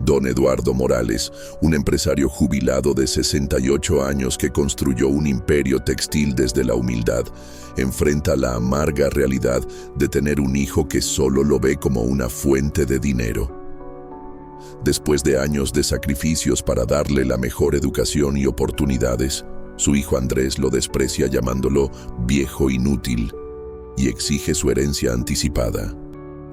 Don Eduardo Morales, un empresario jubilado de 68 años que construyó un imperio textil desde la humildad, enfrenta la amarga realidad de tener un hijo que solo lo ve como una fuente de dinero. Después de años de sacrificios para darle la mejor educación y oportunidades, su hijo Andrés lo desprecia llamándolo viejo inútil y exige su herencia anticipada.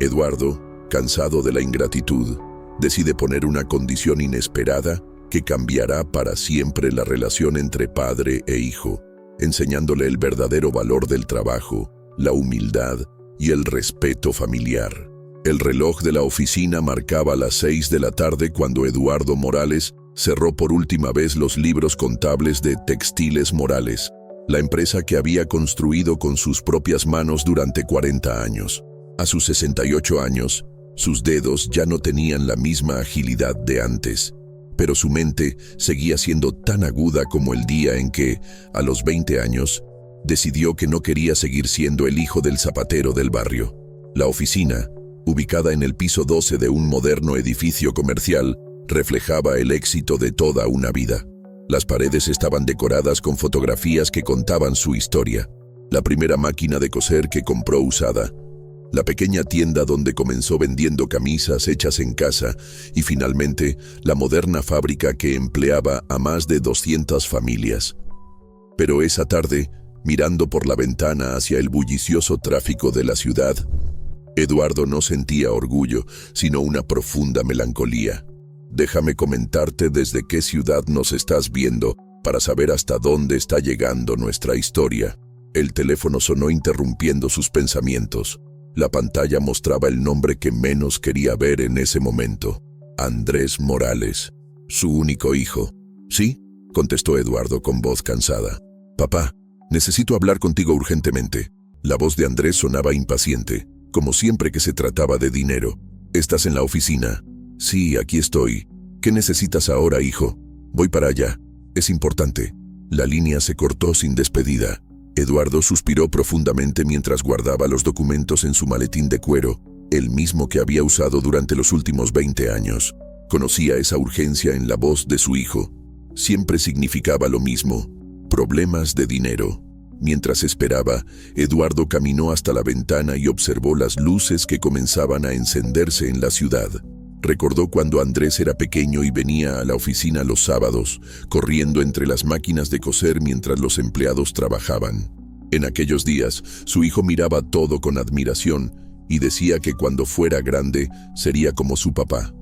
Eduardo, cansado de la ingratitud, decide poner una condición inesperada que cambiará para siempre la relación entre padre e hijo, enseñándole el verdadero valor del trabajo, la humildad y el respeto familiar. El reloj de la oficina marcaba las 6 de la tarde cuando Eduardo Morales cerró por última vez los libros contables de Textiles Morales, la empresa que había construido con sus propias manos durante 40 años. A sus 68 años, sus dedos ya no tenían la misma agilidad de antes, pero su mente seguía siendo tan aguda como el día en que, a los 20 años, decidió que no quería seguir siendo el hijo del zapatero del barrio. La oficina, ubicada en el piso 12 de un moderno edificio comercial, reflejaba el éxito de toda una vida. Las paredes estaban decoradas con fotografías que contaban su historia. La primera máquina de coser que compró usada, la pequeña tienda donde comenzó vendiendo camisas hechas en casa y finalmente la moderna fábrica que empleaba a más de 200 familias. Pero esa tarde, mirando por la ventana hacia el bullicioso tráfico de la ciudad, Eduardo no sentía orgullo, sino una profunda melancolía. Déjame comentarte desde qué ciudad nos estás viendo para saber hasta dónde está llegando nuestra historia. El teléfono sonó interrumpiendo sus pensamientos. La pantalla mostraba el nombre que menos quería ver en ese momento. Andrés Morales, su único hijo. «Sí», contestó Eduardo con voz cansada. «Papá, necesito hablar contigo urgentemente». La voz de Andrés sonaba impaciente, como siempre que se trataba de dinero. «¿Estás en la oficina?» «Sí, aquí estoy». «¿Qué necesitas ahora, hijo?» «Voy para allá. Es importante». La línea se cortó sin despedida. Eduardo suspiró profundamente mientras guardaba los documentos en su maletín de cuero, el mismo que había usado durante los últimos 20 años. Conocía esa urgencia en la voz de su hijo. Siempre significaba lo mismo: problemas de dinero. Mientras esperaba, Eduardo caminó hasta la ventana y observó las luces que comenzaban a encenderse en la ciudad. Recordó cuando Andrés era pequeño y venía a la oficina los sábados, corriendo entre las máquinas de coser mientras los empleados trabajaban. En aquellos días, su hijo miraba todo con admiración y decía que cuando fuera grande sería como su papá.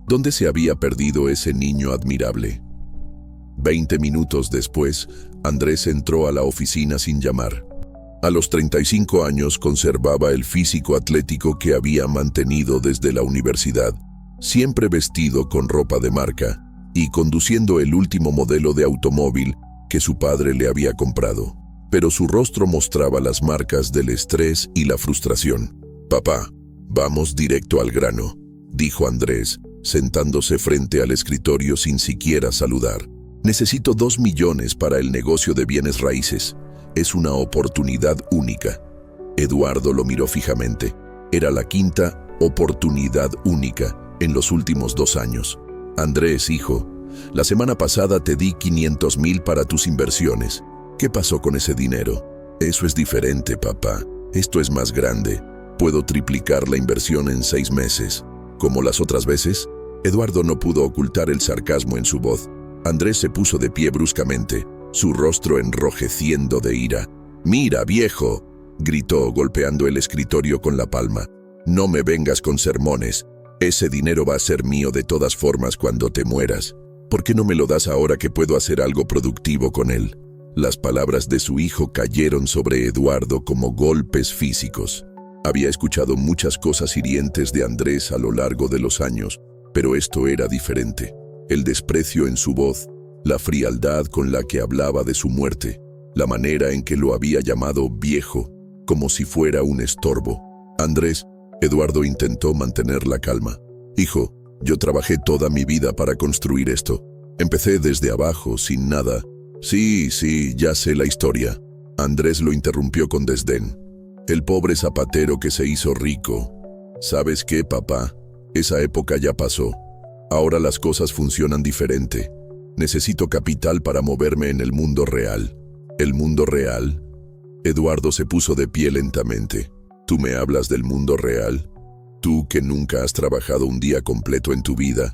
¿Dónde se había perdido ese niño admirable? 20 minutos después, Andrés entró a la oficina sin llamar. A los 35 años conservaba el físico atlético que había mantenido desde la universidad, siempre vestido con ropa de marca y conduciendo el último modelo de automóvil que su padre le había comprado. Pero su rostro mostraba las marcas del estrés y la frustración. «Papá, vamos directo al grano», dijo Andrés, sentándose frente al escritorio sin siquiera saludar. «Necesito 2 millones para el negocio de bienes raíces. Es una oportunidad única». Eduardo lo miró fijamente. Era la quinta oportunidad única en los últimos 2 años. «Andrés, hijo, la semana pasada te di 500,000 para tus inversiones. ¿Qué pasó con ese dinero?» «Eso es diferente, papá. Esto es más grande. Puedo triplicar la inversión en 6 meses. ¿Como las otras veces?» Eduardo no pudo ocultar el sarcasmo en su voz. Andrés se puso de pie bruscamente, su rostro enrojeciendo de ira. «Mira, viejo», gritó golpeando el escritorio con la palma. «No me vengas con sermones. Ese dinero va a ser mío de todas formas cuando te mueras. ¿Por qué no me lo das ahora que puedo hacer algo productivo con él?» Las palabras de su hijo cayeron sobre Eduardo como golpes físicos. Había escuchado muchas cosas hirientes de Andrés a lo largo de los años, pero esto era diferente. El desprecio en su voz, la frialdad con la que hablaba de su muerte, la manera en que lo había llamado viejo, como si fuera un estorbo. «Andrés», Eduardo intentó mantener la calma. «Hijo, yo trabajé toda mi vida para construir esto. Empecé desde abajo, sin nada». Sí, ya sé la historia». Andrés lo interrumpió con desdén. «El pobre zapatero que se hizo rico. ¿Sabes qué, papá? Esa época ya pasó. Ahora las cosas funcionan diferente. Necesito capital para moverme en el mundo real. ¿El mundo real? Eduardo se puso de pie lentamente. ¿Tú me hablas del mundo real? Tú que nunca has trabajado un día completo en tu vida.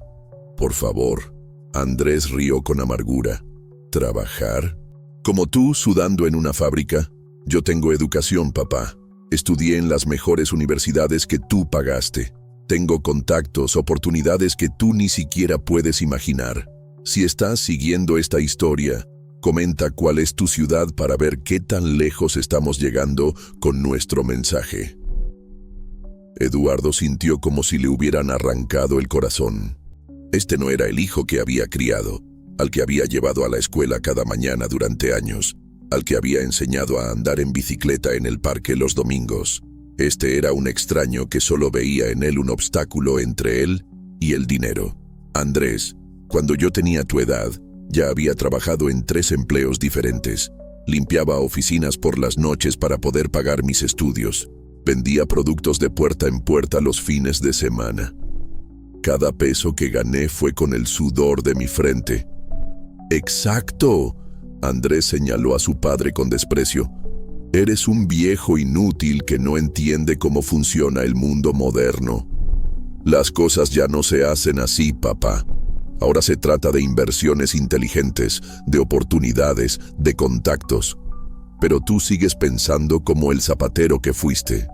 Por favor. Andrés rió con amargura. ¿Trabajar? ¿Como tú, sudando en una fábrica? Yo tengo educación, papá. Estudié en las mejores universidades que tú pagaste. Tengo contactos, oportunidades que tú ni siquiera puedes imaginar. Si estás siguiendo esta historia, comenta cuál es tu ciudad para ver qué tan lejos estamos llegando con nuestro mensaje. Eduardo sintió como si le hubieran arrancado el corazón. Este no era el hijo que había criado, al que había llevado a la escuela cada mañana durante años, al que había enseñado a andar en bicicleta en el parque los domingos. Este era un extraño que solo veía en él un obstáculo entre él y el dinero. Andrés, cuando yo tenía tu edad, ya había trabajado en 3 empleos diferentes. Limpiaba oficinas por las noches para poder pagar mis estudios. Vendía productos de puerta en puerta los fines de semana. Cada peso que gané fue con el sudor de mi frente. ¡Exacto!, Andrés señaló a su padre con desprecio. Eres un viejo inútil que no entiende cómo funciona el mundo moderno. Las cosas ya no se hacen así, papá. Ahora se trata de inversiones inteligentes, de oportunidades, de contactos. Pero tú sigues pensando como el zapatero que fuiste.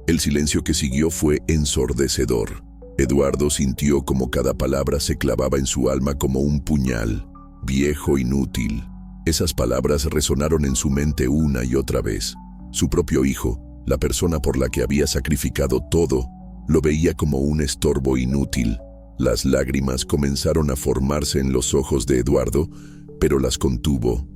El silencio que siguió fue ensordecedor. Eduardo sintió como cada palabra se clavaba en su alma como un puñal. Viejo inútil. Esas palabras resonaron en su mente una y otra vez. Su propio hijo, la persona por la que había sacrificado todo, lo veía como un estorbo inútil. Las lágrimas comenzaron a formarse en los ojos de Eduardo, pero las contuvo.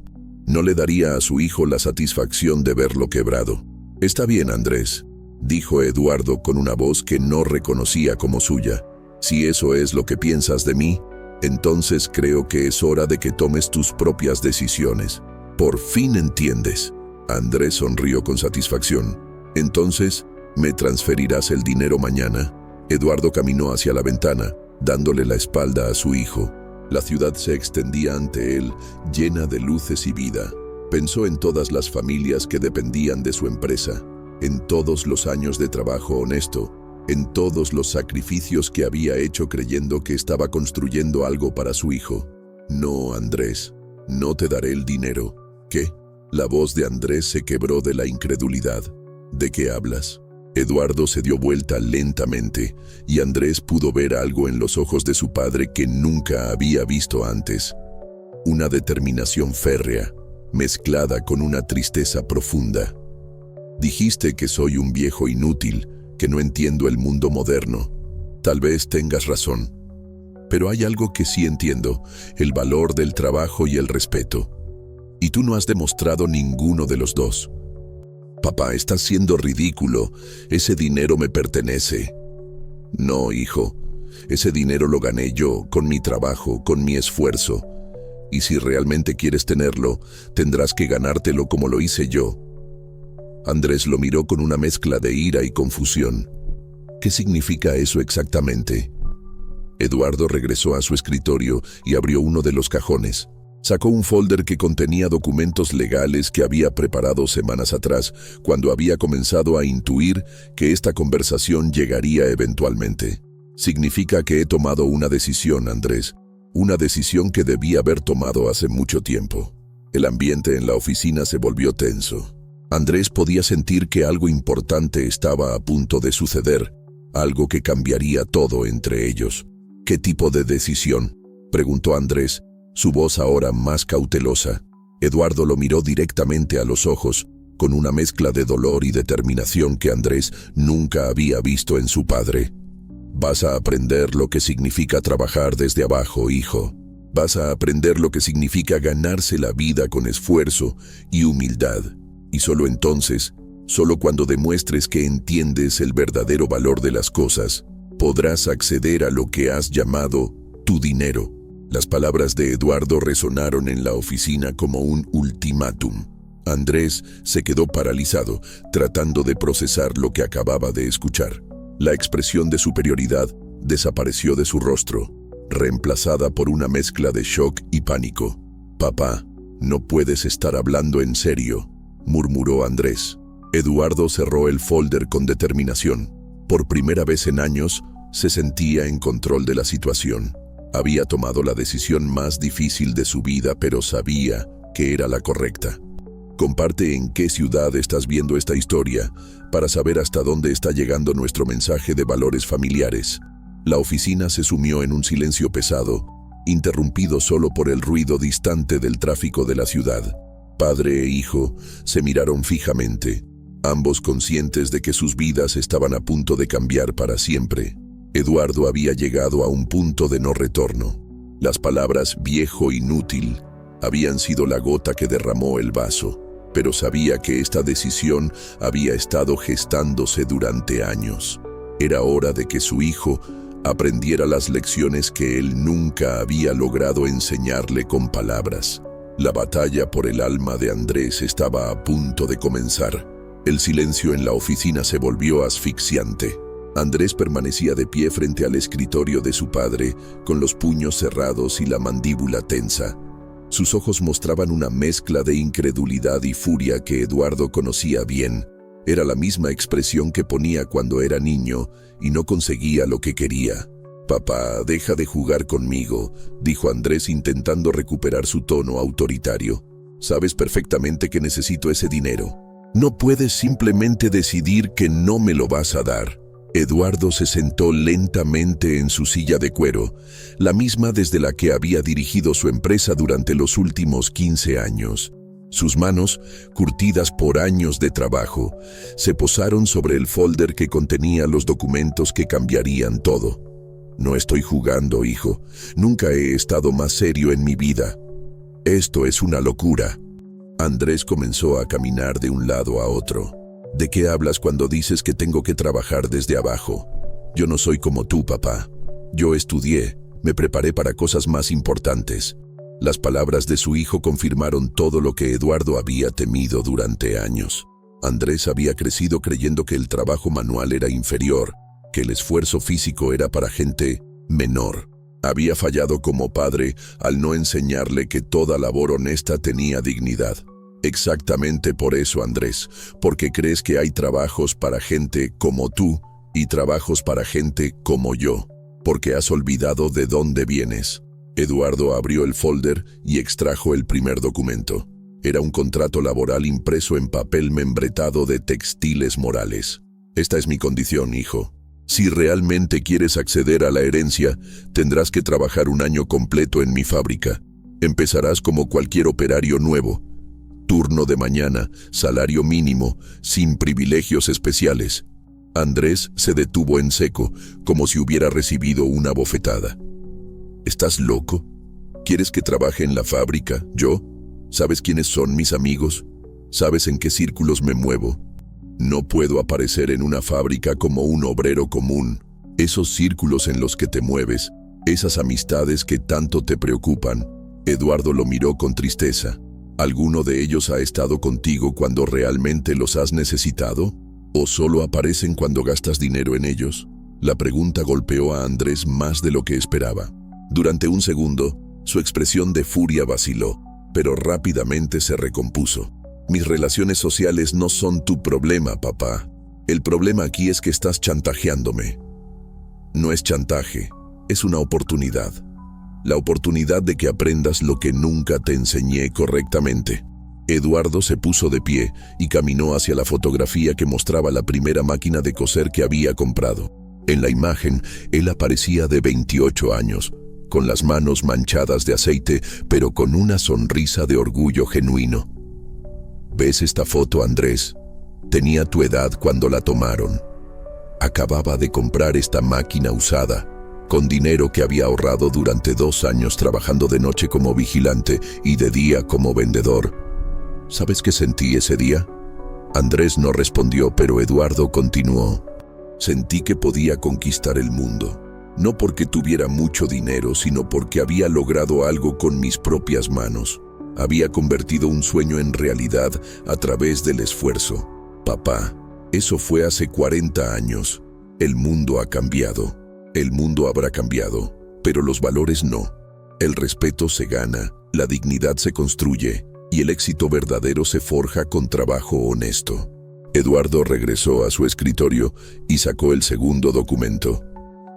No le daría a su hijo la satisfacción de verlo quebrado. Está bien, Andrés, dijo Eduardo con una voz que no reconocía como suya. Si eso es lo que piensas de mí, entonces creo que es hora de que tomes tus propias decisiones. Por fin entiendes. Andrés sonrió con satisfacción. Entonces, ¿me transferirás el dinero mañana? Eduardo caminó hacia la ventana, dándole la espalda a su hijo. La ciudad se extendía ante él, llena de luces y vida. Pensó en todas las familias que dependían de su empresa, en todos los años de trabajo honesto, en todos los sacrificios que había hecho creyendo que estaba construyendo algo para su hijo. No, Andrés, no te daré el dinero. ¿Qué? La voz de Andrés se quebró de la incredulidad. ¿De qué hablas? Eduardo se dio vuelta lentamente y Andrés pudo ver algo en los ojos de su padre que nunca había visto antes. Una determinación férrea, mezclada con una tristeza profunda. Dijiste que soy un viejo inútil, que no entiendo el mundo moderno. Tal vez tengas razón. Pero hay algo que sí entiendo, el valor del trabajo y el respeto. Y tú no has demostrado ninguno de los dos. Papá, estás siendo ridículo. Ese dinero me pertenece. No, hijo. Ese dinero lo gané yo, con mi trabajo, con mi esfuerzo. Y si realmente quieres tenerlo, tendrás que ganártelo como lo hice yo. Andrés lo miró con una mezcla de ira y confusión. ¿Qué significa eso exactamente? Eduardo regresó a su escritorio y abrió uno de los cajones. Sacó un folder que contenía documentos legales que había preparado semanas atrás, cuando había comenzado a intuir que esta conversación llegaría eventualmente. Significa que he tomado una decisión, Andrés. Una decisión que debí haber tomado hace mucho tiempo. El ambiente en la oficina se volvió tenso. Andrés podía sentir que algo importante estaba a punto de suceder, algo que cambiaría todo entre ellos. ¿Qué tipo de decisión?, preguntó Andrés, su voz ahora más cautelosa. Eduardo lo miró directamente a los ojos, con una mezcla de dolor y determinación que Andrés nunca había visto en su padre. Vas a aprender lo que significa trabajar desde abajo, hijo. Vas a aprender lo que significa ganarse la vida con esfuerzo y humildad. Y solo entonces, solo cuando demuestres que entiendes el verdadero valor de las cosas, podrás acceder a lo que has llamado tu dinero. Las palabras de Eduardo resonaron en la oficina como un ultimátum. Andrés se quedó paralizado, tratando de procesar lo que acababa de escuchar. La expresión de superioridad desapareció de su rostro. reemplazada por una mezcla de shock y pánico. «Papá, no puedes estar hablando en serio», murmuró Andrés. Eduardo cerró el folder con determinación. Por primera vez en años, se sentía en control de la situación. Había tomado la decisión más difícil de su vida, pero sabía que era la correcta. Comparte en qué ciudad estás viendo esta historia para saber hasta dónde está llegando nuestro mensaje de valores familiares. La oficina se sumió en un silencio pesado, interrumpido solo por el ruido distante del tráfico de la ciudad. Padre e hijo se miraron fijamente, ambos conscientes de que sus vidas estaban a punto de cambiar para siempre. Eduardo había llegado a un punto de no retorno. Las palabras «viejo inútil» habían sido la gota que derramó el vaso, pero sabía que esta decisión había estado gestándose durante años. Era hora de que su hijo aprendiera las lecciones que él nunca había logrado enseñarle con palabras. La batalla por el alma de Andrés estaba a punto de comenzar. El silencio en la oficina se volvió asfixiante. Andrés permanecía de pie frente al escritorio de su padre, con los puños cerrados y la mandíbula tensa. Sus ojos mostraban una mezcla de incredulidad y furia que Eduardo conocía bien. Era la misma expresión que ponía cuando era niño y no conseguía lo que quería. «Papá, deja de jugar conmigo», dijo Andrés intentando recuperar su tono autoritario. «Sabes perfectamente que necesito ese dinero. No puedes simplemente decidir que no me lo vas a dar». Eduardo se sentó lentamente en su silla de cuero, la misma desde la que había dirigido su empresa durante los últimos 15 años. Sus manos, curtidas por años de trabajo, se posaron sobre el folder que contenía los documentos que cambiarían todo. «No estoy jugando, hijo. Nunca he estado más serio en mi vida. Esto es una locura». Andrés comenzó a caminar de un lado a otro. «¿De qué hablas cuando dices que tengo que trabajar desde abajo? Yo no soy como tú, papá. Yo estudié, me preparé para cosas más importantes». Las palabras de su hijo confirmaron todo lo que Eduardo había temido durante años. Andrés había crecido creyendo que el trabajo manual era inferior, que el esfuerzo físico era para gente menor. Había fallado como padre al no enseñarle que toda labor honesta tenía dignidad. Exactamente por eso, Andrés, porque crees que hay trabajos para gente como tú y trabajos para gente como yo, porque has olvidado de dónde vienes. Eduardo abrió el folder y extrajo el primer documento. Era un contrato laboral impreso en papel membretado de textiles morales. «Esta es mi condición, hijo. Si realmente quieres acceder a la herencia, tendrás que trabajar un año completo en mi fábrica. Empezarás como cualquier operario nuevo. Turno de mañana, salario mínimo, sin privilegios especiales». Andrés se detuvo en seco, como si hubiera recibido una bofetada. «¿Estás loco? ¿Quieres que trabaje en la fábrica? ¿Yo? ¿Sabes quiénes son mis amigos? ¿Sabes en qué círculos me muevo? No puedo aparecer en una fábrica como un obrero común. Esos círculos en los que te mueves, esas amistades que tanto te preocupan». Eduardo lo miró con tristeza. ¿Alguno de ellos ha estado contigo cuando realmente los has necesitado? ¿O solo aparecen cuando gastas dinero en ellos? La pregunta golpeó a Andrés más de lo que esperaba. Durante un segundo, su expresión de furia vaciló, pero rápidamente se recompuso. «Mis relaciones sociales no son tu problema, papá. El problema aquí es que estás chantajeándome». «No es chantaje, es una oportunidad. La oportunidad de que aprendas lo que nunca te enseñé correctamente». Eduardo se puso de pie y caminó hacia la fotografía que mostraba la primera máquina de coser que había comprado. En la imagen, él aparecía de 28 años, con las manos manchadas de aceite, pero con una sonrisa de orgullo genuino. «¿Ves esta foto, Andrés? Tenía tu edad cuando la tomaron. Acababa de comprar esta máquina usada, con dinero que había ahorrado durante 2 años trabajando de noche como vigilante y de día como vendedor. ¿Sabes qué sentí ese día?». Andrés no respondió, pero Eduardo continuó. «Sentí que podía conquistar el mundo. No porque tuviera mucho dinero, sino porque había logrado algo con mis propias manos. Había convertido un sueño en realidad a través del esfuerzo. Papá, eso fue hace 40 años. El mundo ha cambiado. El mundo habrá cambiado. pero los valores no. El respeto se gana, la dignidad se construye y el éxito verdadero se forja con trabajo honesto. Eduardo regresó a su escritorio y sacó el segundo documento,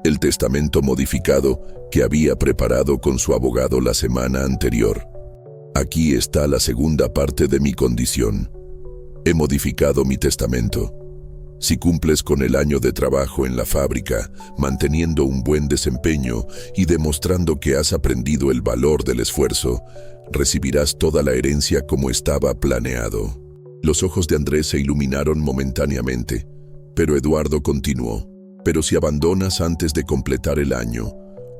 el testamento modificado que había preparado con su abogado la semana anterior. Aquí está la segunda parte de mi condición. He modificado mi testamento. Si cumples con el año de trabajo en la fábrica, manteniendo un buen desempeño y demostrando que has aprendido el valor del esfuerzo, recibirás toda la herencia como estaba planeado. Los ojos de Andrés se iluminaron momentáneamente, pero Eduardo continuó. Pero si abandonas antes de completar el año,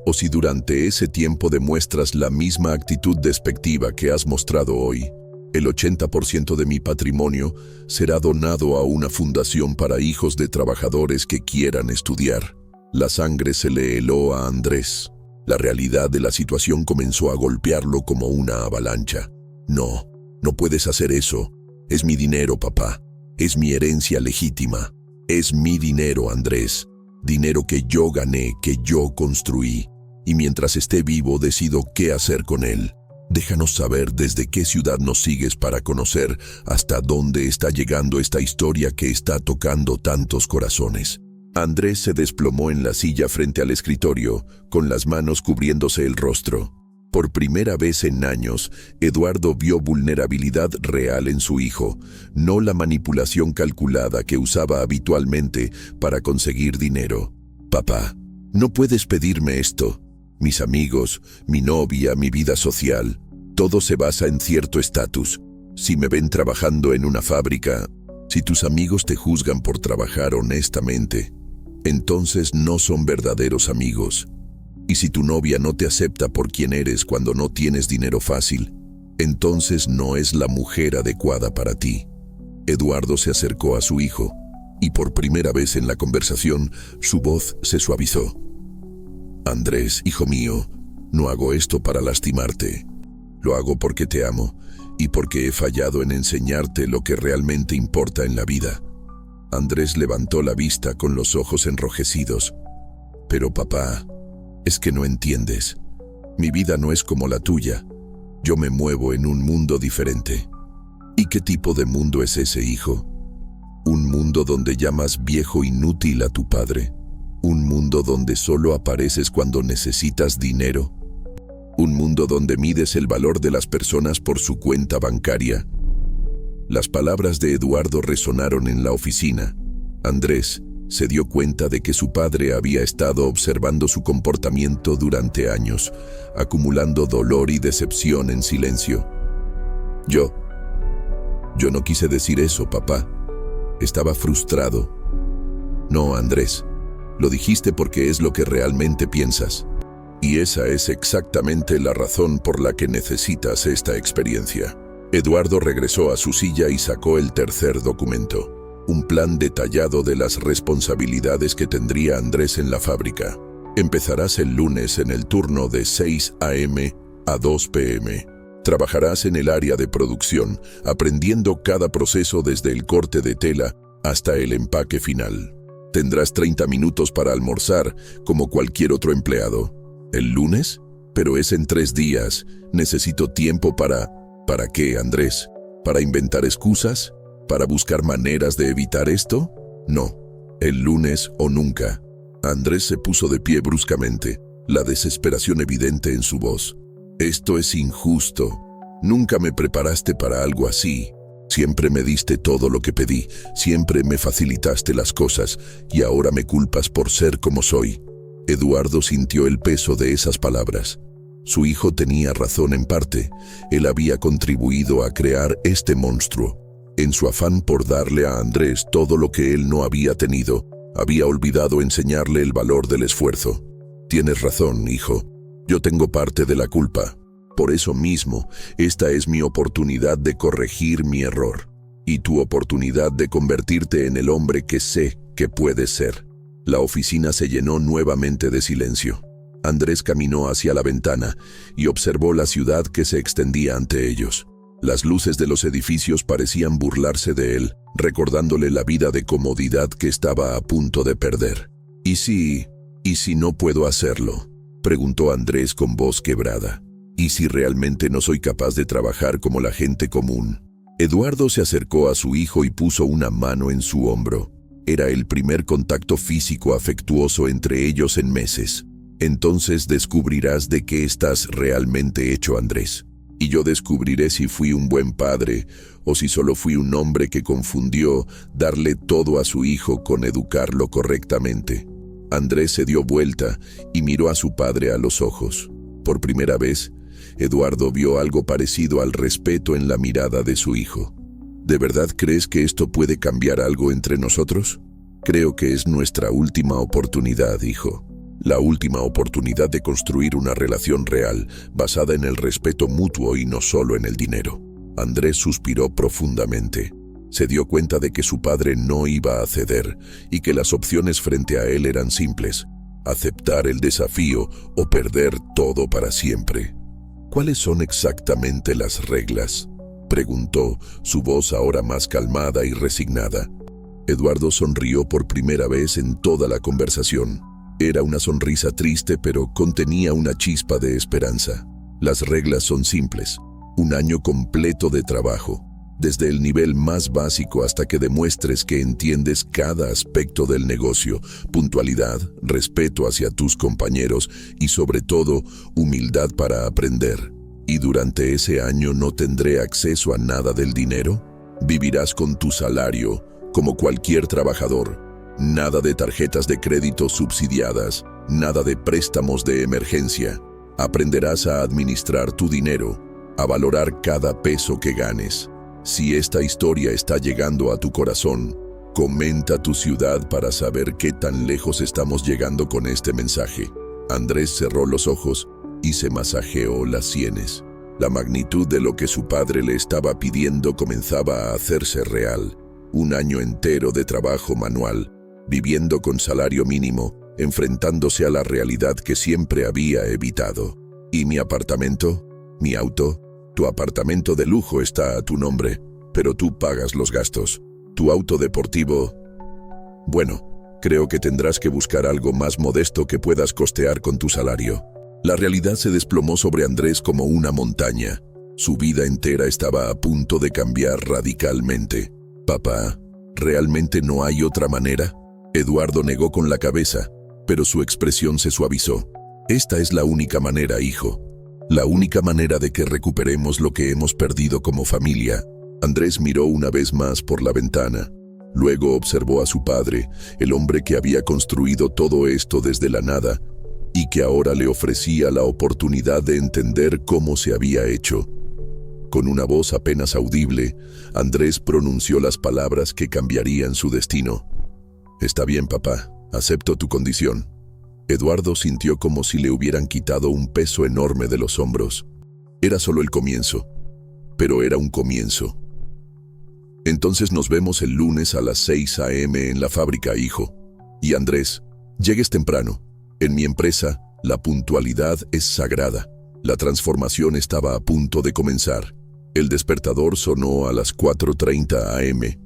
o si durante ese tiempo demuestras la misma actitud despectiva que has mostrado hoy, el 80% de mi patrimonio será donado a una fundación para hijos de trabajadores que quieran estudiar. La sangre se le heló a Andrés. La realidad de la situación comenzó a golpearlo como una avalancha. No, no puedes hacer eso. Es mi dinero, papá. Es mi herencia legítima. Es mi dinero, Andrés. Dinero que yo gané, que yo construí. Y mientras esté vivo decido qué hacer con él. Déjanos saber desde qué ciudad nos sigues para conocer hasta dónde está llegando esta historia que está tocando tantos corazones. Andrés se desplomó en la silla frente al escritorio, con las manos cubriéndose el rostro. Por primera vez en años, Eduardo vio vulnerabilidad real en su hijo, no la manipulación calculada que usaba habitualmente para conseguir dinero. Papá, no puedes pedirme esto. Mis amigos, mi novia, mi vida social, todo se basa en cierto estatus. Si me ven trabajando en una fábrica, si tus amigos te juzgan por trabajar honestamente, entonces no son verdaderos amigos. Y si tu novia no te acepta por quien eres cuando no tienes dinero fácil, entonces no es la mujer adecuada para ti. Eduardo se acercó a su hijo, y por primera vez en la conversación, su voz se suavizó. Andrés, hijo mío, no hago esto para lastimarte. Lo hago porque te amo y porque he fallado en enseñarte lo que realmente importa en la vida. Andrés levantó la vista con los ojos enrojecidos. Pero papá, es que no entiendes. Mi vida no es como la tuya. Yo me muevo en un mundo diferente. ¿Y qué tipo de mundo es ese, hijo? ¿Un mundo donde llamas viejo inútil a tu padre? ¿Un mundo donde solo apareces cuando necesitas dinero? ¿Un mundo donde mides el valor de las personas por su cuenta bancaria? Las palabras de Eduardo resonaron en la oficina. Andrés se dio cuenta de que su padre había estado observando su comportamiento durante años, acumulando dolor y decepción en silencio. Yo no quise decir eso, papá. Estaba frustrado. No, Andrés. Lo dijiste porque es lo que realmente piensas. Y esa es exactamente la razón por la que necesitas esta experiencia. Eduardo regresó a su silla y sacó el tercer documento. Un plan detallado de las responsabilidades que tendría Andrés en la fábrica. Empezarás el lunes en el turno de 6 a.m. a 2 p.m. Trabajarás en el área de producción, aprendiendo cada proceso desde el corte de tela hasta el empaque final. Tendrás 30 minutos para almorzar, como cualquier otro empleado. ¿El lunes? Pero es en 3 días. Necesito tiempo para... ¿Para qué, Andrés? ¿Para inventar excusas? ¿Para buscar maneras de evitar esto? No. El lunes o nunca. Andrés se puso de pie bruscamente, la desesperación evidente en su voz. Esto es injusto. Nunca me preparaste para algo así. Siempre me diste todo lo que pedí, siempre me facilitaste las cosas y ahora me culpas por ser como soy. Eduardo sintió el peso de esas palabras. Su hijo tenía razón en parte. Él había contribuido a crear este monstruo. En su afán por darle a Andrés todo lo que él no había tenido, había olvidado enseñarle el valor del esfuerzo. Tienes razón, hijo. Yo tengo parte de la culpa. Por eso mismo, esta es mi oportunidad de corregir mi error y tu oportunidad de convertirte en el hombre que sé que puedes ser. La oficina se llenó nuevamente de silencio. Andrés caminó hacia la ventana y observó la ciudad que se extendía ante ellos. Las luces de los edificios parecían burlarse de él, recordándole la vida de comodidad que estaba a punto de perder. ¿Y si no puedo hacerlo? Preguntó Andrés con voz quebrada. ¿Y si realmente no soy capaz de trabajar como la gente común? Eduardo se acercó a su hijo y puso una mano en su hombro. Era el primer contacto físico afectuoso entre ellos en meses. Entonces descubrirás de qué estás realmente hecho, Andrés. Y yo descubriré si fui un buen padre o si solo fui un hombre que confundió darle todo a su hijo con educarlo correctamente. Andrés se dio vuelta y miró a su padre a los ojos. Por primera vez, Eduardo vio algo parecido al respeto en la mirada de su hijo. ¿De verdad crees que esto puede cambiar algo entre nosotros? Creo que es nuestra última oportunidad, hijo. La última oportunidad de construir una relación real, basada en el respeto mutuo y no solo en el dinero. Andrés suspiró profundamente. Se dio cuenta de que su padre no iba a ceder y que las opciones frente a él eran simples: aceptar el desafío o perder todo para siempre. ¿Cuáles son exactamente las reglas?, preguntó, su voz ahora más calmada y resignada. Eduardo sonrió por primera vez en toda la conversación. Era una sonrisa triste, pero contenía una chispa de esperanza. Las reglas son simples: un año completo de trabajo, desde el nivel más básico hasta que demuestres que entiendes cada aspecto del negocio, puntualidad, respeto hacia tus compañeros y sobre todo, humildad para aprender. ¿Y durante ese año no tendré acceso a nada del dinero? Vivirás con tu salario, como cualquier trabajador. Nada de tarjetas de crédito subsidiadas, nada de préstamos de emergencia. Aprenderás a administrar tu dinero, a valorar cada peso que ganes. Si esta historia está llegando a tu corazón, comenta tu ciudad para saber qué tan lejos estamos llegando con este mensaje. Andrés cerró los ojos y se masajeó las sienes. La magnitud de lo que su padre le estaba pidiendo comenzaba a hacerse real. Un año entero de trabajo manual, viviendo con salario mínimo, enfrentándose a la realidad que siempre había evitado. ¿Y mi apartamento? ¿Mi auto? Tu apartamento de lujo está a tu nombre, pero tú pagas los gastos. Tu auto deportivo... Bueno, creo que tendrás que buscar algo más modesto que puedas costear con tu salario. La realidad se desplomó sobre Andrés como una montaña. Su vida entera estaba a punto de cambiar radicalmente. «Papá, ¿realmente no hay otra manera?». Eduardo negó con la cabeza, pero su expresión se suavizó. «Esta es la única manera, hijo. La única manera de que recuperemos lo que hemos perdido como familia». Andrés miró una vez más por la ventana. Luego observó a su padre, el hombre que había construido todo esto desde la nada y que ahora le ofrecía la oportunidad de entender cómo se había hecho. Con una voz apenas audible, Andrés pronunció las palabras que cambiarían su destino. «Está bien, papá, acepto tu condición». Eduardo sintió como si le hubieran quitado un peso enorme de los hombros. Era solo el comienzo, pero era un comienzo. «Entonces nos vemos el lunes a las 6 a.m. en la fábrica, hijo. Y Andrés, llegues temprano. En mi empresa, la puntualidad es sagrada». La transformación estaba a punto de comenzar. El despertador sonó a las 4:30 a.m.,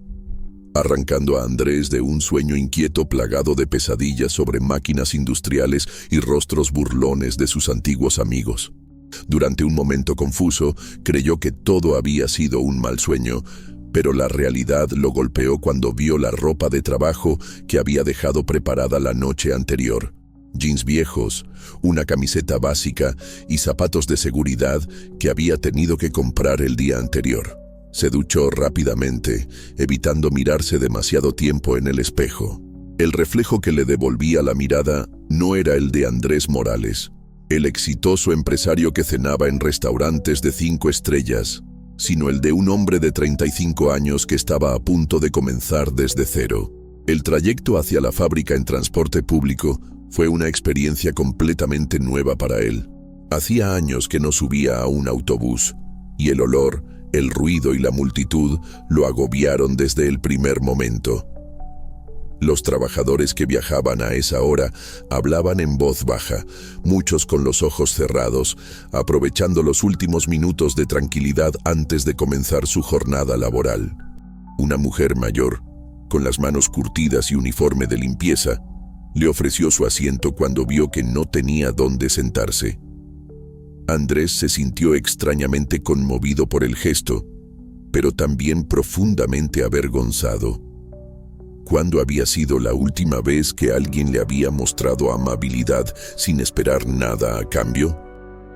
arrancando a Andrés de un sueño inquieto plagado de pesadillas sobre máquinas industriales y rostros burlones de sus antiguos amigos. Durante un momento confuso, creyó que todo había sido un mal sueño, pero la realidad lo golpeó cuando vio la ropa de trabajo que había dejado preparada la noche anterior. Jeans viejos, una camiseta básica y zapatos de seguridad que había tenido que comprar el día anterior. Se duchó rápidamente, evitando mirarse demasiado tiempo en el espejo. El reflejo que le devolvía la mirada no era el de Andrés Morales, el exitoso empresario que cenaba en restaurantes de 5 estrellas, sino el de un hombre de 35 años que estaba a punto de comenzar desde cero. El trayecto hacia la fábrica en transporte público fue una experiencia completamente nueva para él. Hacía años que no subía a un autobús, y el olor, el ruido y la multitud lo agobiaron desde el primer momento. Los trabajadores que viajaban a esa hora hablaban en voz baja, muchos con los ojos cerrados, aprovechando los últimos minutos de tranquilidad antes de comenzar su jornada laboral. Una mujer mayor, con las manos curtidas y uniforme de limpieza, Le ofreció su asiento cuando vio que no tenía dónde sentarse. Andrés se sintió extrañamente conmovido por el gesto, pero también profundamente avergonzado. ¿Cuándo había sido la última vez que alguien le había mostrado amabilidad sin esperar nada a cambio?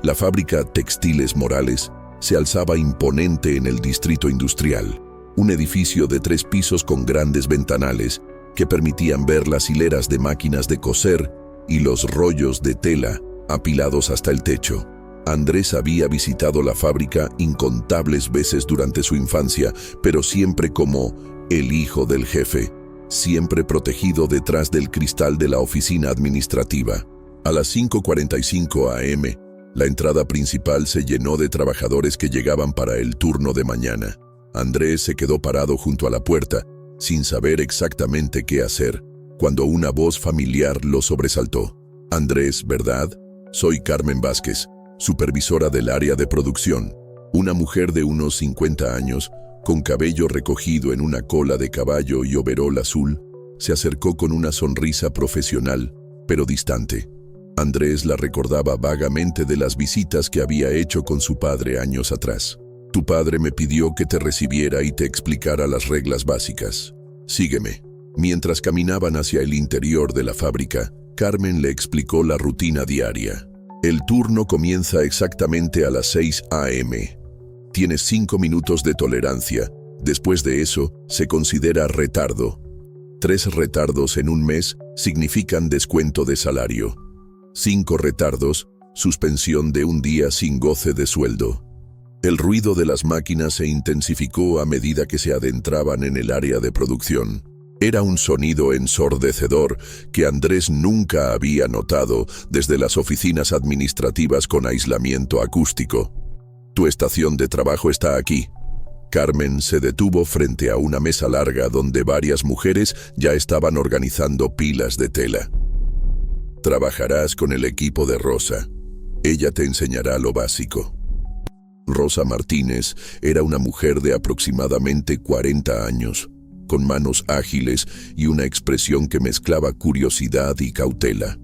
La fábrica Textiles Morales se alzaba imponente en el distrito industrial, un edificio de 3 pisos con grandes ventanales que permitían ver las hileras de máquinas de coser y los rollos de tela apilados hasta el techo. Andrés había visitado la fábrica incontables veces durante su infancia, pero siempre como el hijo del jefe, siempre protegido detrás del cristal de la oficina administrativa. A las 5:45 a.m., la entrada principal se llenó de trabajadores que llegaban para el turno de mañana. Andrés se quedó parado junto a la puerta, sin saber exactamente qué hacer, cuando una voz familiar lo sobresaltó. «Andrés, ¿verdad? Soy Carmen Vázquez, supervisora del área de producción». Una mujer de unos 50 años, con cabello recogido en una cola de caballo y overol azul, se acercó con una sonrisa profesional, pero distante. Andrés la recordaba vagamente de las visitas que había hecho con su padre años atrás. «Tu padre me pidió que te recibiera y te explicara las reglas básicas. Sígueme». Mientras caminaban hacia el interior de la fábrica, Carmen le explicó la rutina diaria. «El turno comienza exactamente a las 6 a.m. Tienes 5 minutos de tolerancia. Después de eso, se considera retardo. 3 retardos en un mes significan descuento de salario. 5 retardos, suspensión de un día sin goce de sueldo». El ruido de las máquinas se intensificó a medida que se adentraban en el área de producción. Era un sonido ensordecedor que Andrés nunca había notado desde las oficinas administrativas con aislamiento acústico. «Tu estación de trabajo está aquí». Carmen se detuvo frente a una mesa larga donde varias mujeres ya estaban organizando pilas de tela. «Trabajarás con el equipo de Rosa. Ella te enseñará lo básico». Rosa Martínez era una mujer de aproximadamente 40 años, con manos ágiles y una expresión que mezclaba curiosidad y cautela.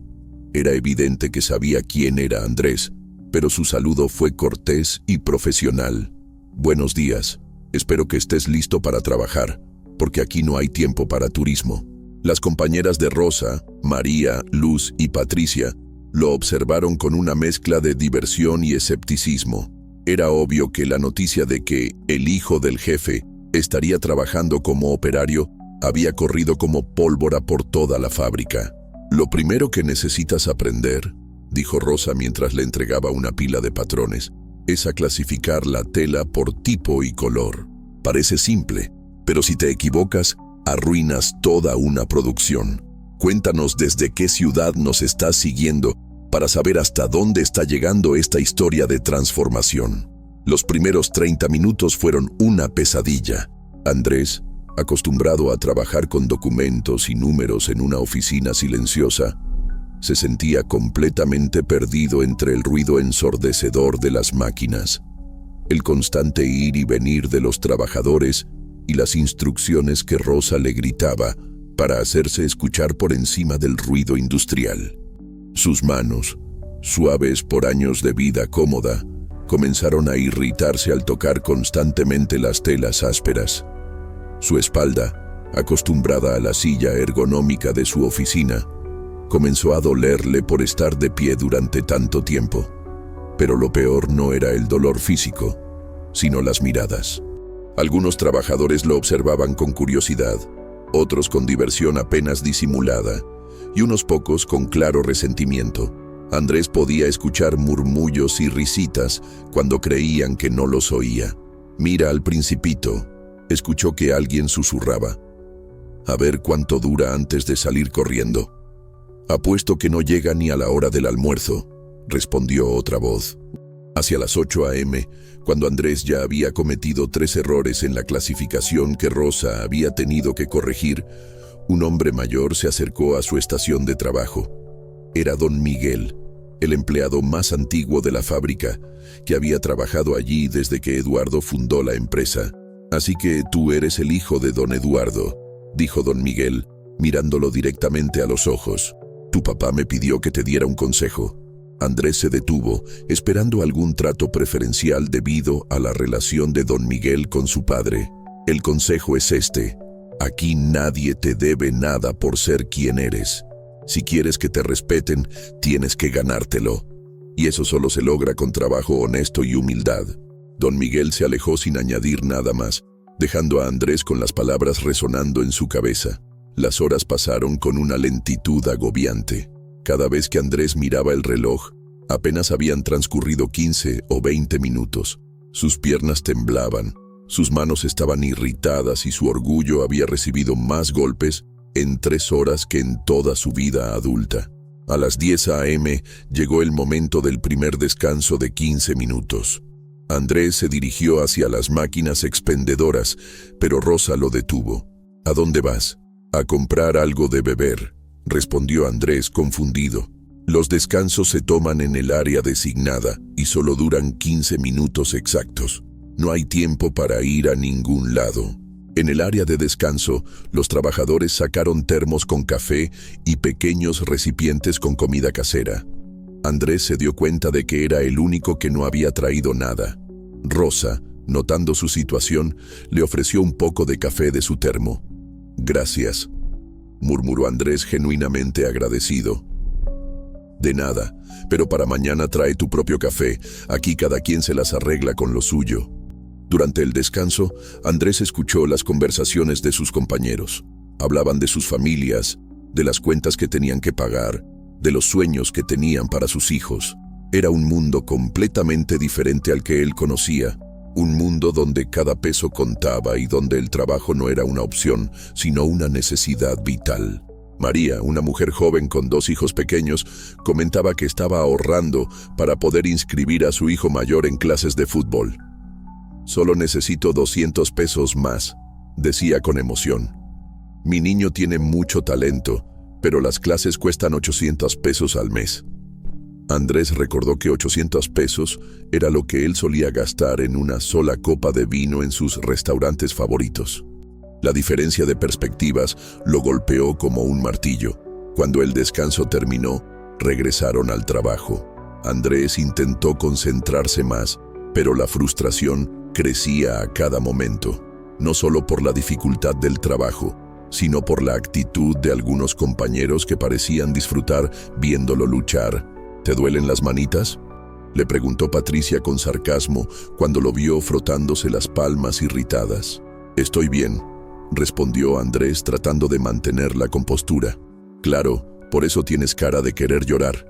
Era evidente que sabía quién era Andrés, pero su saludo fue cortés y profesional. «Buenos días. Espero que estés listo para trabajar, porque aquí no hay tiempo para turismo». Las compañeras de Rosa, María, Luz y Patricia, lo observaron con una mezcla de diversión y escepticismo. Era obvio que la noticia de que el hijo del jefe estaría trabajando como operario había corrido como pólvora por toda la fábrica. «Lo primero que necesitas aprender», dijo Rosa mientras le entregaba una pila de patrones, «es a clasificar la tela por tipo y color. Parece simple, pero si te equivocas, arruinas toda una producción. Cuéntanos desde qué ciudad nos estás siguiendo para saber hasta dónde está llegando esta historia de transformación». Los primeros 30 minutos fueron una pesadilla. Andrés, acostumbrado a trabajar con documentos y números en una oficina silenciosa, se sentía completamente perdido entre el ruido ensordecedor de las máquinas, el constante ir y venir de los trabajadores y las instrucciones que Rosa le gritaba para hacerse escuchar por encima del ruido industrial. Sus manos, suaves por años de vida cómoda, comenzaron a irritarse al tocar constantemente las telas ásperas. Su espalda, acostumbrada a la silla ergonómica de su oficina, comenzó a dolerle por estar de pie durante tanto tiempo. Pero lo peor no era el dolor físico, sino las miradas. Algunos trabajadores lo observaban con curiosidad, otros con diversión apenas disimulada, y unos pocos con claro resentimiento. Andrés podía escuchar murmullos y risitas cuando creían que no los oía. «Mira al principito», escuchó que alguien susurraba. «A ver cuánto dura antes de salir corriendo». «Apuesto que no llega ni a la hora del almuerzo», respondió otra voz. Hacia las 8 a.m., cuando Andrés ya había cometido 3 errores en la clasificación que Rosa había tenido que corregir, un hombre mayor se acercó a su estación de trabajo. Era don Miguel, el empleado más antiguo de la fábrica, que había trabajado allí desde que Eduardo fundó la empresa. «Así que tú eres el hijo de don Eduardo», dijo don Miguel, mirándolo directamente a los ojos. Tu papá me pidió que te diera un consejo. Andrés se detuvo, esperando algún trato preferencial debido a la relación de don Miguel con su padre. El consejo es este: aquí nadie te debe nada por ser quien eres. Si quieres que te respeten, tienes que ganártelo. Y eso solo se logra con trabajo honesto y humildad. Don Miguel se alejó sin añadir nada más, dejando a Andrés con las palabras resonando en su cabeza. Las horas pasaron con una lentitud agobiante. Cada vez que Andrés miraba el reloj, apenas habían transcurrido 15 o 20 minutos. Sus piernas temblaban, sus manos estaban irritadas y su orgullo había recibido más golpes en 3 horas que en toda su vida adulta. A las 10 a.m. llegó el momento del primer descanso de 15 minutos. Andrés se dirigió hacia las máquinas expendedoras, pero Rosa lo detuvo. ¿A dónde vas? A comprar algo de beber, respondió Andrés confundido. Los descansos se toman en el área designada y solo duran 15 minutos exactos. No hay tiempo para ir a ningún lado. En el área de descanso, los trabajadores sacaron termos con café y pequeños recipientes con comida casera. Andrés se dio cuenta de que era el único que no había traído nada. Rosa, notando su situación, le ofreció un poco de café de su termo. «Gracias», murmuró Andrés genuinamente agradecido. «De nada, pero para mañana trae tu propio café. Aquí cada quien se las arregla con lo suyo». Durante el descanso, Andrés escuchó las conversaciones de sus compañeros. Hablaban de sus familias, de las cuentas que tenían que pagar, de los sueños que tenían para sus hijos. Era un mundo completamente diferente al que él conocía. Un mundo donde cada peso contaba y donde el trabajo no era una opción, sino una necesidad vital. María, una mujer joven con 2 hijos pequeños, comentaba que estaba ahorrando para poder inscribir a su hijo mayor en clases de fútbol. «Solo necesito 200 pesos más», decía con emoción. «Mi niño tiene mucho talento, pero las clases cuestan 800 pesos al mes». Andrés recordó que 800 pesos era lo que él solía gastar en una sola copa de vino en sus restaurantes favoritos. La diferencia de perspectivas lo golpeó como un martillo. Cuando el descanso terminó, regresaron al trabajo. Andrés intentó concentrarse más, pero la frustración crecía a cada momento, no solo por la dificultad del trabajo, sino por la actitud de algunos compañeros que parecían disfrutar viéndolo luchar. «¿Te duelen las manitas?», le preguntó Patricia con sarcasmo cuando lo vio frotándose las palmas irritadas. «Estoy bien», respondió Andrés tratando de mantener la compostura. «Claro, por eso tienes cara de querer llorar».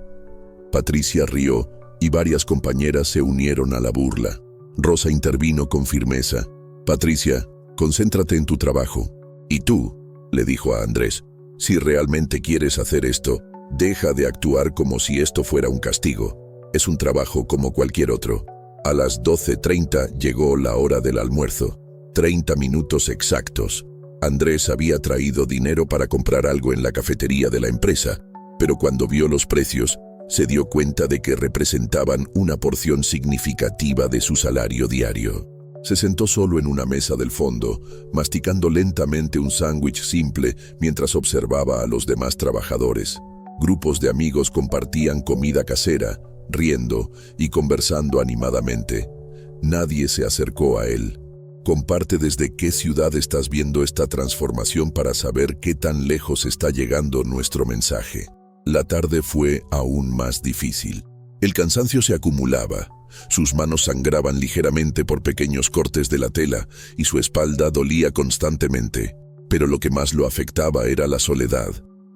Patricia rió y varias compañeras se unieron a la burla. Rosa intervino con firmeza. «Patricia, concéntrate en tu trabajo. Y tú», le dijo a Andrés, «si realmente quieres hacer esto, deja de actuar como si esto fuera un castigo. Es un trabajo como cualquier otro». A las 12:30 llegó la hora del almuerzo. 30 minutos exactos. Andrés había traído dinero para comprar algo en la cafetería de la empresa, pero cuando vio los precios, se dio cuenta de que representaban una porción significativa de su salario diario. Se sentó solo en una mesa del fondo, masticando lentamente un sándwich simple mientras observaba a los demás trabajadores. Grupos de amigos compartían comida casera, riendo y conversando animadamente. Nadie se acercó a él. Comparte desde qué ciudad estás viendo esta transformación para saber qué tan lejos está llegando nuestro mensaje. La tarde fue aún más difícil. El cansancio se acumulaba. Sus manos sangraban ligeramente por pequeños cortes de la tela y su espalda dolía constantemente. Pero lo que más lo afectaba era la soledad.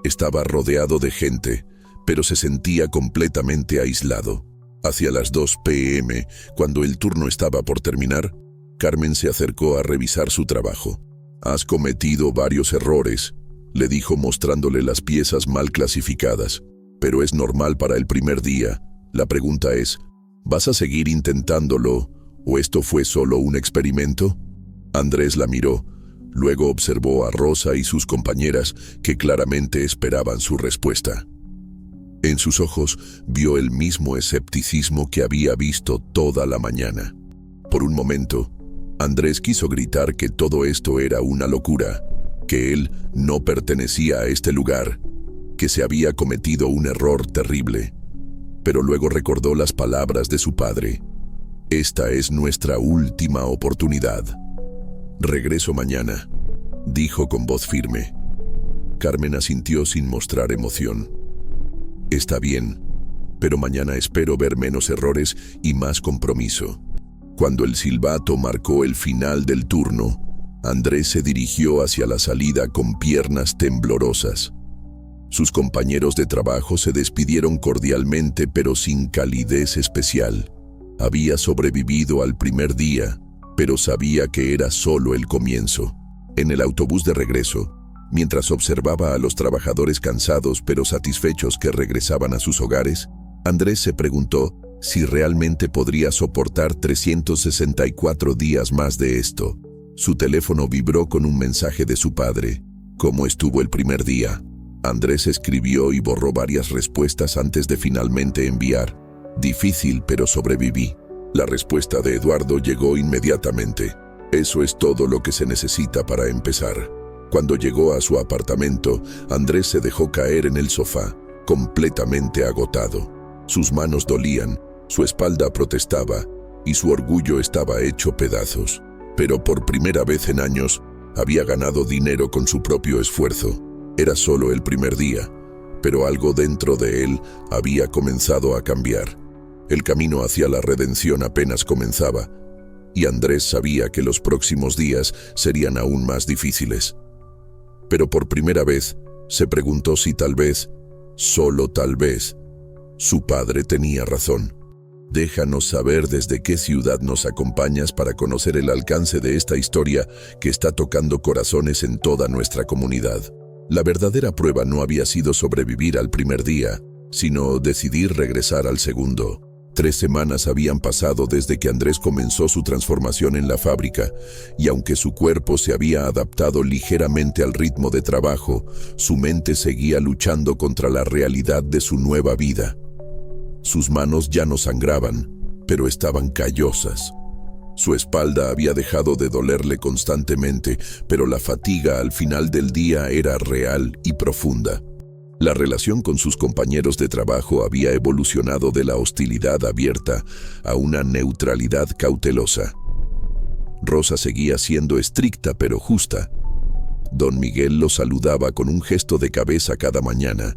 Estaba rodeado de gente, pero se sentía completamente aislado. Hacia las 2 p.m., cuando el turno estaba por terminar, Carmen se acercó a revisar su trabajo. «Has cometido varios errores», le dijo mostrándole las piezas mal clasificadas. «Pero es normal para el primer día. La pregunta es, ¿vas a seguir intentándolo o esto fue solo un experimento?» Andrés la miró. Luego observó a Rosa y sus compañeras que claramente esperaban su respuesta. En sus ojos vio el mismo escepticismo que había visto toda la mañana. Por un momento, Andrés quiso gritar que todo esto era una locura, que él no pertenecía a este lugar, que se había cometido un error terrible. Pero luego recordó las palabras de su padre. Esta es nuestra última oportunidad. Regreso mañana, dijo con voz firme. Carmen asintió sin mostrar emoción. Está bien, pero mañana espero ver menos errores y más compromiso. Cuando el silbato marcó el final del turno, Andrés se dirigió hacia la salida con piernas temblorosas. Sus compañeros de trabajo se despidieron cordialmente pero sin calidez especial. Había sobrevivido al primer día, pero sabía que era solo el comienzo. En el autobús de regreso, mientras observaba a los trabajadores cansados pero satisfechos que regresaban a sus hogares, Andrés se preguntó si realmente podría soportar 364 días más de esto. Su teléfono vibró con un mensaje de su padre. ¿Cómo estuvo el primer día? Andrés escribió y borró varias respuestas antes de finalmente enviar. Difícil, pero sobreviví. La respuesta de Eduardo llegó inmediatamente. Eso es todo lo que se necesita para empezar. Cuando llegó a su apartamento, Andrés se dejó caer en el sofá, completamente agotado. Sus manos dolían, su espalda protestaba y su orgullo estaba hecho pedazos. Pero por primera vez en años, había ganado dinero con su propio esfuerzo. Era solo el primer día, pero algo dentro de él había comenzado a cambiar. El camino hacia la redención apenas comenzaba, y Andrés sabía que los próximos días serían aún más difíciles. Pero por primera vez, se preguntó si tal vez, solo tal vez, su padre tenía razón. Déjanos saber desde qué ciudad nos acompañas para conocer el alcance de esta historia que está tocando corazones en toda nuestra comunidad. La verdadera prueba no había sido sobrevivir al primer día, sino decidir regresar al segundo. 3 semanas habían pasado desde que Andrés comenzó su transformación en la fábrica, y aunque su cuerpo se había adaptado ligeramente al ritmo de trabajo, su mente seguía luchando contra la realidad de su nueva vida. Sus manos ya no sangraban, pero estaban callosas. Su espalda había dejado de dolerle constantemente, pero la fatiga al final del día era real y profunda. La relación con sus compañeros de trabajo había evolucionado de la hostilidad abierta a una neutralidad cautelosa. Rosa seguía siendo estricta pero justa. Don Miguel lo saludaba con un gesto de cabeza cada mañana,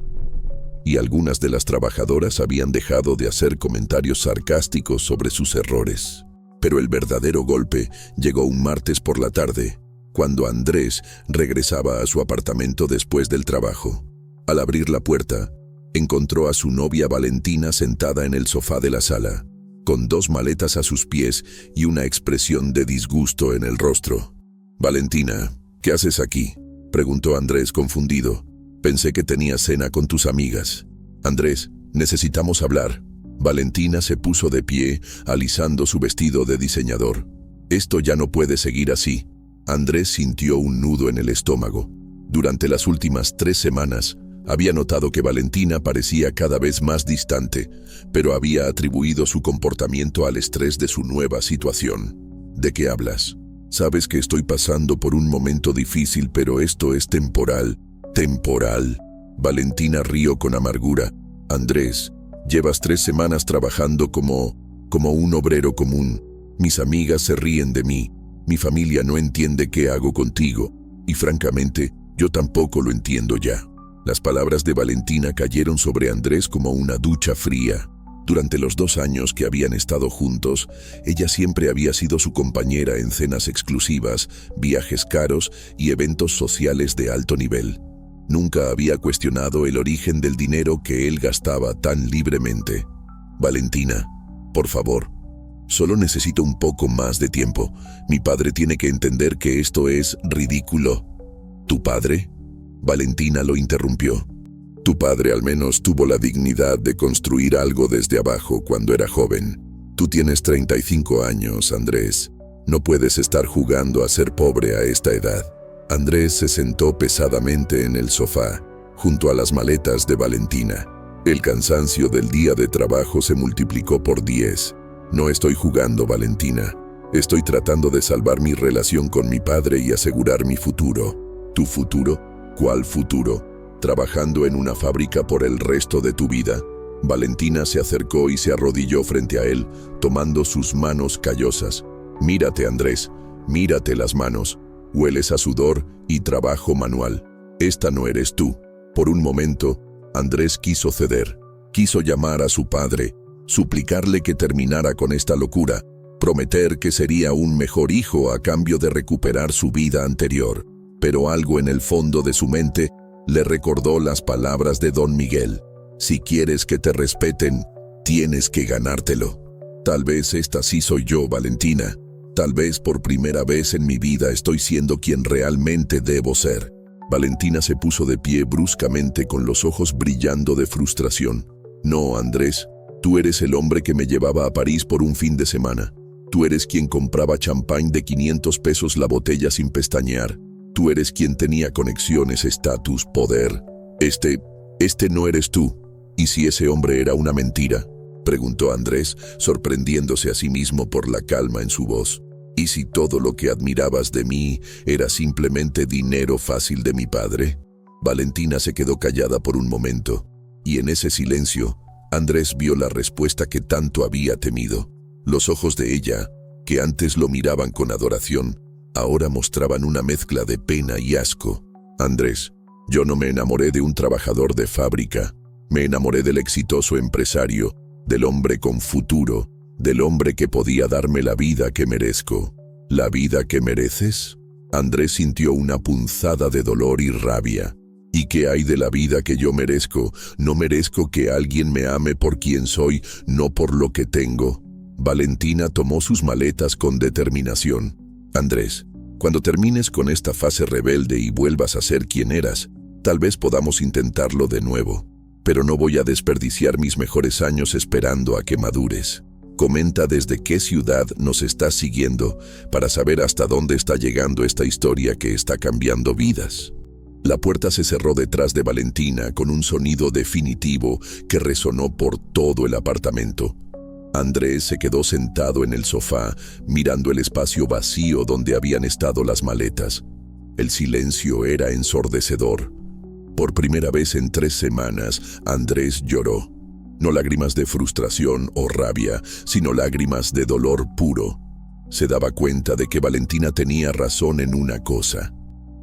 y algunas de las trabajadoras habían dejado de hacer comentarios sarcásticos sobre sus errores. Pero el verdadero golpe llegó un martes por la tarde, cuando Andrés regresaba a su apartamento después del trabajo. Al abrir la puerta, encontró a su novia Valentina sentada en el sofá de la sala, con 2 maletas a sus pies y una expresión de disgusto en el rostro. «Valentina, ¿qué haces aquí?», preguntó Andrés confundido. «Pensé que tenías cena con tus amigas». «Andrés, necesitamos hablar». Valentina se puso de pie, alisando su vestido de diseñador. «Esto ya no puede seguir así». Andrés sintió un nudo en el estómago. Durante las últimas 3 semanas, había notado que Valentina parecía cada vez más distante, pero había atribuido su comportamiento al estrés de su nueva situación. «¿De qué hablas? Sabes que estoy pasando por un momento difícil, pero esto es temporal». «¿Temporal?». Valentina rió con amargura. «Andrés, llevas 3 semanas trabajando como un obrero común. Mis amigas se ríen de mí. Mi familia no entiende qué hago contigo. Y francamente, yo tampoco lo entiendo ya». Las palabras de Valentina cayeron sobre Andrés como una ducha fría. Durante los 2 años que habían estado juntos, ella siempre había sido su compañera en cenas exclusivas, viajes caros y eventos sociales de alto nivel. Nunca había cuestionado el origen del dinero que él gastaba tan libremente. «Valentina, por favor, solo necesito un poco más de tiempo. Mi padre tiene que entender que esto es ridículo». «¿Tu padre?». Valentina lo interrumpió. «Tu padre al menos tuvo la dignidad de construir algo desde abajo cuando era joven. Tú tienes 35 años, Andrés. No puedes estar jugando a ser pobre a esta edad». Andrés se sentó pesadamente en el sofá, junto a las maletas de Valentina. El cansancio del día de trabajo se multiplicó por 10. «No estoy jugando, Valentina. Estoy tratando de salvar mi relación con mi padre y asegurar mi futuro». «¿Tu futuro? ¿Cuál futuro?». trabajando en una fábrica por el resto de tu vida. Valentina se acercó y se arrodilló frente a él, tomando sus manos callosas. Mírate, Andrés, mírate las manos. Hueles a sudor y trabajo manual. Esta no eres tú. Por un momento, Andrés quiso ceder. Quiso llamar a su padre, suplicarle que terminara con esta locura, prometer que sería un mejor hijo a cambio de recuperar su vida anterior. Pero algo en el fondo de su mente le recordó las palabras de Don Miguel. Si quieres que te respeten, tienes que ganártelo. Tal vez esta sí soy yo, Valentina. Tal vez por primera vez en mi vida estoy siendo quien realmente debo ser. Valentina se puso de pie bruscamente con los ojos brillando de frustración. No, Andrés, tú eres el hombre que me llevaba a París por un fin de semana. Tú eres quien compraba champán de 500 pesos la botella sin pestañear. Tú eres quien tenía conexiones, estatus, poder. Este no eres tú. ¿Y si ese hombre era una mentira?, preguntó Andrés, sorprendiéndose a sí mismo por la calma en su voz. ¿Y si todo lo que admirabas de mí era simplemente dinero fácil de mi padre? Valentina se quedó callada por un momento, y en ese silencio, Andrés vio la respuesta que tanto había temido. Los ojos de ella, que antes lo miraban con adoración, ahora mostraban una mezcla de pena y asco. Andrés, yo no me enamoré de un trabajador de fábrica. Me enamoré del exitoso empresario, del hombre con futuro, del hombre que podía darme la vida que merezco. ¿La vida que mereces? Andrés sintió una punzada de dolor y rabia. ¿Y qué hay de la vida que yo merezco? No merezco que alguien me ame por quien soy, no por lo que tengo. Valentina tomó sus maletas con determinación. Andrés, cuando termines con esta fase rebelde y vuelvas a ser quien eras, tal vez podamos intentarlo de nuevo. Pero no voy a desperdiciar mis mejores años esperando a que madures. Comenta desde qué ciudad nos estás siguiendo para saber hasta dónde está llegando esta historia que está cambiando vidas. La puerta se cerró detrás de Valentina con un sonido definitivo que resonó por todo el apartamento. Andrés se quedó sentado en el sofá, mirando el espacio vacío donde habían estado las maletas. El silencio era ensordecedor. Por primera vez en 3 semanas, Andrés lloró. No lágrimas de frustración o rabia, sino lágrimas de dolor puro. Se daba cuenta de que Valentina tenía razón en una cosa.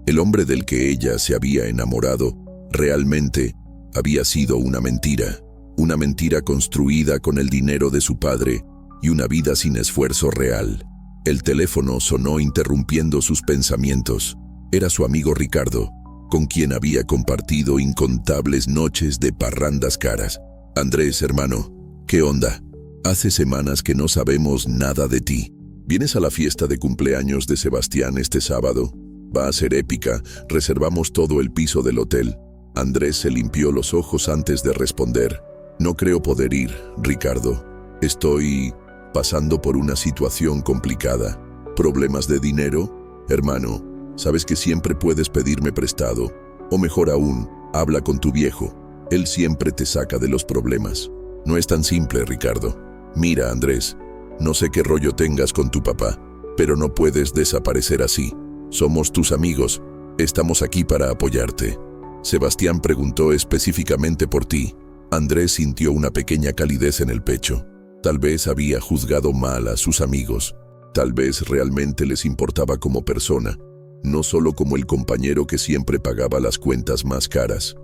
El hombre del que ella se había enamorado realmente había sido una mentira construida con el dinero de su padre y una vida sin esfuerzo real. El teléfono sonó interrumpiendo sus pensamientos. Era su amigo Ricardo, con quien había compartido incontables noches de parrandas caras. Andrés, hermano, ¿qué onda? Hace semanas que no sabemos nada de ti. ¿Vienes a la fiesta de cumpleaños de Sebastián este sábado? Va a ser épica, reservamos todo el piso del hotel. Andrés se limpió los ojos antes de responder. No creo poder ir, Ricardo. Estoy pasando por una situación complicada. ¿Problemas de dinero? Hermano, sabes que siempre puedes pedirme prestado. O mejor aún, habla con tu viejo. Él siempre te saca de los problemas. No es tan simple, Ricardo. Mira, Andrés, no sé qué rollo tengas con tu papá, pero no puedes desaparecer así. Somos tus amigos. Estamos aquí para apoyarte. Sebastián preguntó específicamente por ti. Andrés sintió una pequeña calidez en el pecho. Tal vez había juzgado mal a sus amigos. Tal vez realmente les importaba como persona, no solo como el compañero que siempre pagaba las cuentas más caras.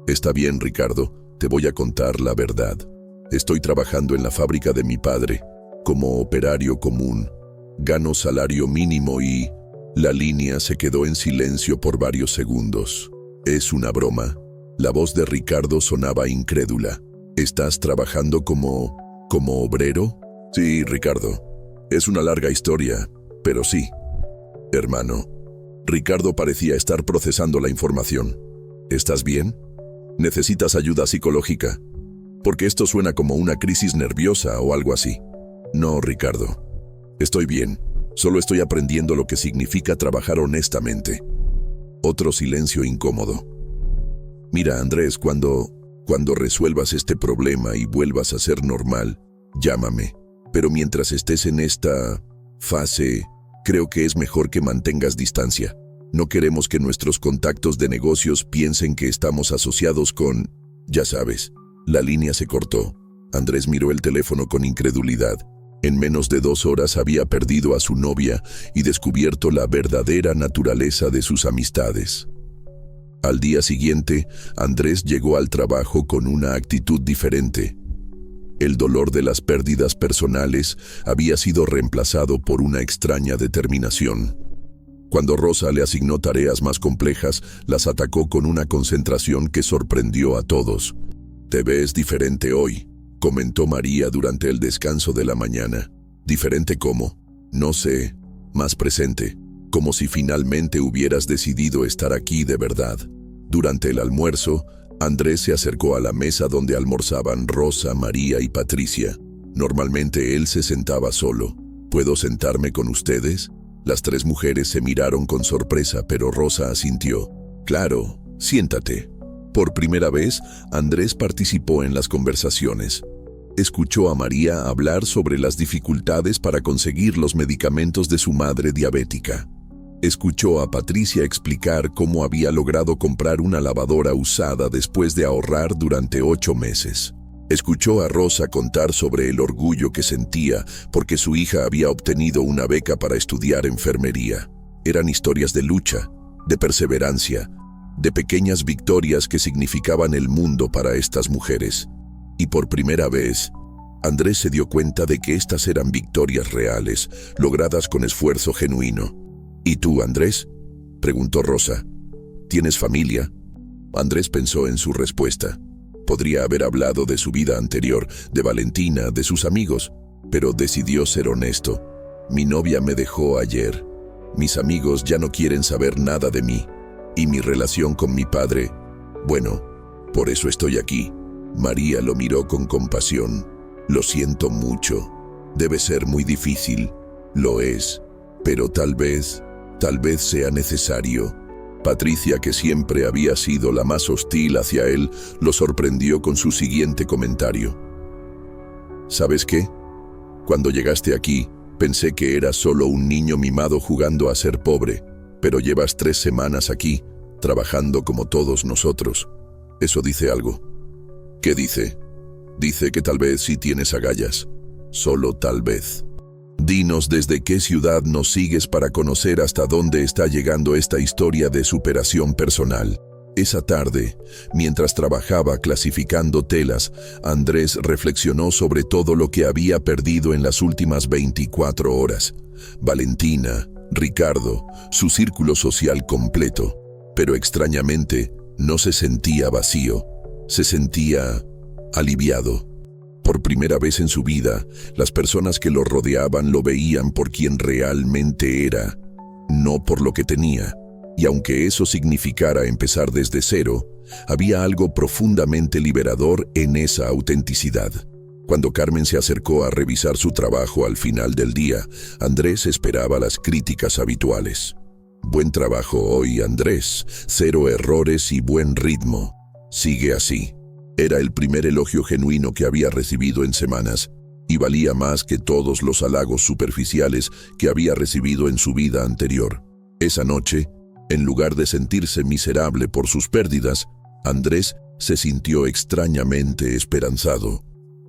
Está bien, Ricardo, te voy a contar la verdad. Estoy trabajando en la fábrica de mi padre, como operario común. Gano salario mínimo y... La línea se quedó en silencio por varios segundos. ¿Es una broma? La voz de Ricardo sonaba incrédula. ¿Estás trabajando como obrero? Sí, Ricardo. Es una larga historia, pero sí. Hermano. Ricardo parecía estar procesando la información. ¿Estás bien? ¿Necesitas ayuda psicológica? Porque esto suena como una crisis nerviosa o algo así. No, Ricardo. Estoy bien. Solo estoy aprendiendo lo que significa trabajar honestamente. Otro silencio incómodo. Mira, Andrés, cuando resuelvas este problema y vuelvas a ser normal, llámame. Pero mientras estés en esta fase, creo que es mejor que mantengas distancia. No queremos que nuestros contactos de negocios piensen que estamos asociados con... Ya sabes. La línea se cortó. Andrés miró el teléfono con incredulidad. En menos de 2 horas había perdido a su novia y descubierto la verdadera naturaleza de sus amistades. Al día siguiente, Andrés llegó al trabajo con una actitud diferente. El dolor de las pérdidas personales había sido reemplazado por una extraña determinación. Cuando Rosa le asignó tareas más complejas, las atacó con una concentración que sorprendió a todos. «Te ves diferente hoy», comentó María durante el descanso de la mañana. «¿Diferente cómo?» «No sé, más presente, como si finalmente hubieras decidido estar aquí de verdad». Durante el almuerzo, Andrés se acercó a la mesa donde almorzaban Rosa, María y Patricia. Normalmente él se sentaba solo. «¿Puedo sentarme con ustedes?» Las 3 mujeres se miraron con sorpresa, pero Rosa asintió. «Claro, siéntate». Por primera vez, Andrés participó en las conversaciones. Escuchó a María hablar sobre las dificultades para conseguir los medicamentos de su madre diabética. Escuchó a Patricia explicar cómo había logrado comprar una lavadora usada después de ahorrar durante 8 meses. Escuchó a Rosa contar sobre el orgullo que sentía porque su hija había obtenido una beca para estudiar enfermería. Eran historias de lucha, de perseverancia, de pequeñas victorias que significaban el mundo para estas mujeres. Y por primera vez, Andrés se dio cuenta de que estas eran victorias reales, logradas con esfuerzo genuino. «¿Y tú, Andrés?», preguntó Rosa. «¿Tienes familia?». Andrés pensó en su respuesta. Podría haber hablado de su vida anterior, de Valentina, de sus amigos, pero decidió ser honesto. «Mi novia me dejó ayer. Mis amigos ya no quieren saber nada de mí. Y mi relación con mi padre, bueno, por eso estoy aquí». María lo miró con compasión. «Lo siento mucho. Debe ser muy difícil». «Lo es, pero tal vez sea necesario». Patricia, que siempre había sido la más hostil hacia él, lo sorprendió con su siguiente comentario. «¿Sabes qué? Cuando llegaste aquí, pensé que eras solo un niño mimado jugando a ser pobre, pero llevas 3 semanas aquí, trabajando como todos nosotros. Eso dice algo». «¿Qué dice?» «Dice que tal vez sí tienes agallas. Solo tal vez». Dinos desde qué ciudad nos sigues para conocer hasta dónde está llegando esta historia de superación personal. Esa tarde, mientras trabajaba clasificando telas, Andrés reflexionó sobre todo lo que había perdido en las últimas 24 horas. Valentina, Ricardo, su círculo social completo. Pero extrañamente, no se sentía vacío, se sentía aliviado. Por primera vez en su vida, las personas que lo rodeaban lo veían por quien realmente era, no por lo que tenía. Y aunque eso significara empezar desde cero, había algo profundamente liberador en esa autenticidad. Cuando Carmen se acercó a revisar su trabajo al final del día, Andrés esperaba las críticas habituales. «Buen trabajo hoy, Andrés. 0 errores y buen ritmo. Sigue así». Era el primer elogio genuino que había recibido en semanas, y valía más que todos los halagos superficiales que había recibido en su vida anterior. Esa noche, en lugar de sentirse miserable por sus pérdidas, Andrés se sintió extrañamente esperanzado.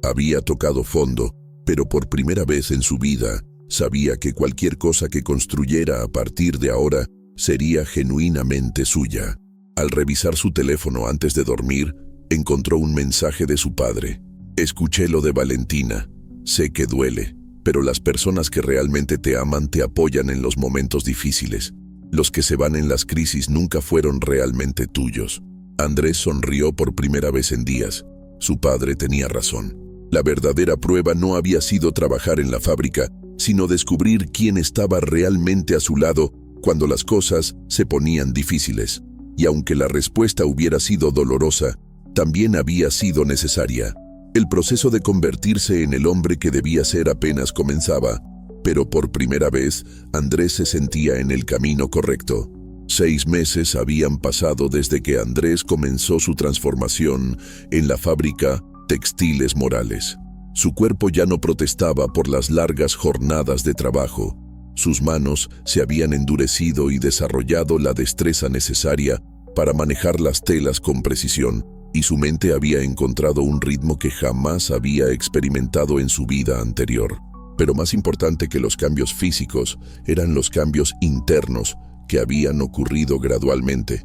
Había tocado fondo, pero por primera vez en su vida sabía que cualquier cosa que construyera a partir de ahora sería genuinamente suya. Al revisar su teléfono antes de dormir, encontró un mensaje de su padre. «Escuché lo de Valentina. Sé que duele, pero las personas que realmente te aman te apoyan en los momentos difíciles. Los que se van en las crisis nunca fueron realmente tuyos». Andrés sonrió por primera vez en días. Su padre tenía razón. La verdadera prueba no había sido trabajar en la fábrica, sino descubrir quién estaba realmente a su lado cuando las cosas se ponían difíciles. Y aunque la respuesta hubiera sido dolorosa, también había sido necesaria. El proceso de convertirse en el hombre que debía ser apenas comenzaba, pero por primera vez Andrés se sentía en el camino correcto. 6 meses habían pasado desde que Andrés comenzó su transformación en la fábrica Textiles Morales. Su cuerpo ya no protestaba por las largas jornadas de trabajo. Sus manos se habían endurecido y desarrollado la destreza necesaria para manejar las telas con precisión, y su mente había encontrado un ritmo que jamás había experimentado en su vida anterior. Pero más importante que los cambios físicos eran los cambios internos que habían ocurrido gradualmente,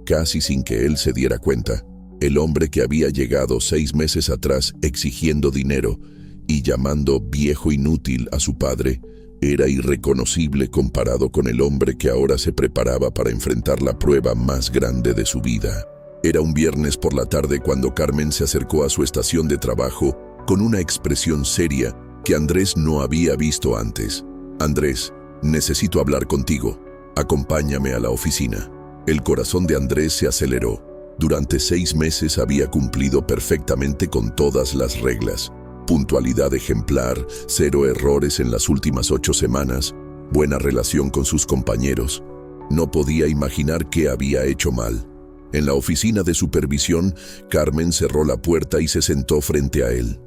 casi sin que él se diera cuenta. El hombre que había llegado 6 meses atrás exigiendo dinero y llamando viejo inútil a su padre, era irreconocible comparado con el hombre que ahora se preparaba para enfrentar la prueba más grande de su vida. Era un viernes por la tarde cuando Carmen se acercó a su estación de trabajo con una expresión seria que Andrés no había visto antes. «Andrés, necesito hablar contigo. Acompáñame a la oficina». El corazón de Andrés se aceleró. Durante 6 meses había cumplido perfectamente con todas las reglas. Puntualidad ejemplar, 0 errores en las últimas 8 semanas, buena relación con sus compañeros. No podía imaginar qué había hecho mal. En la oficina de supervisión, Carmen cerró la puerta y se sentó frente a él.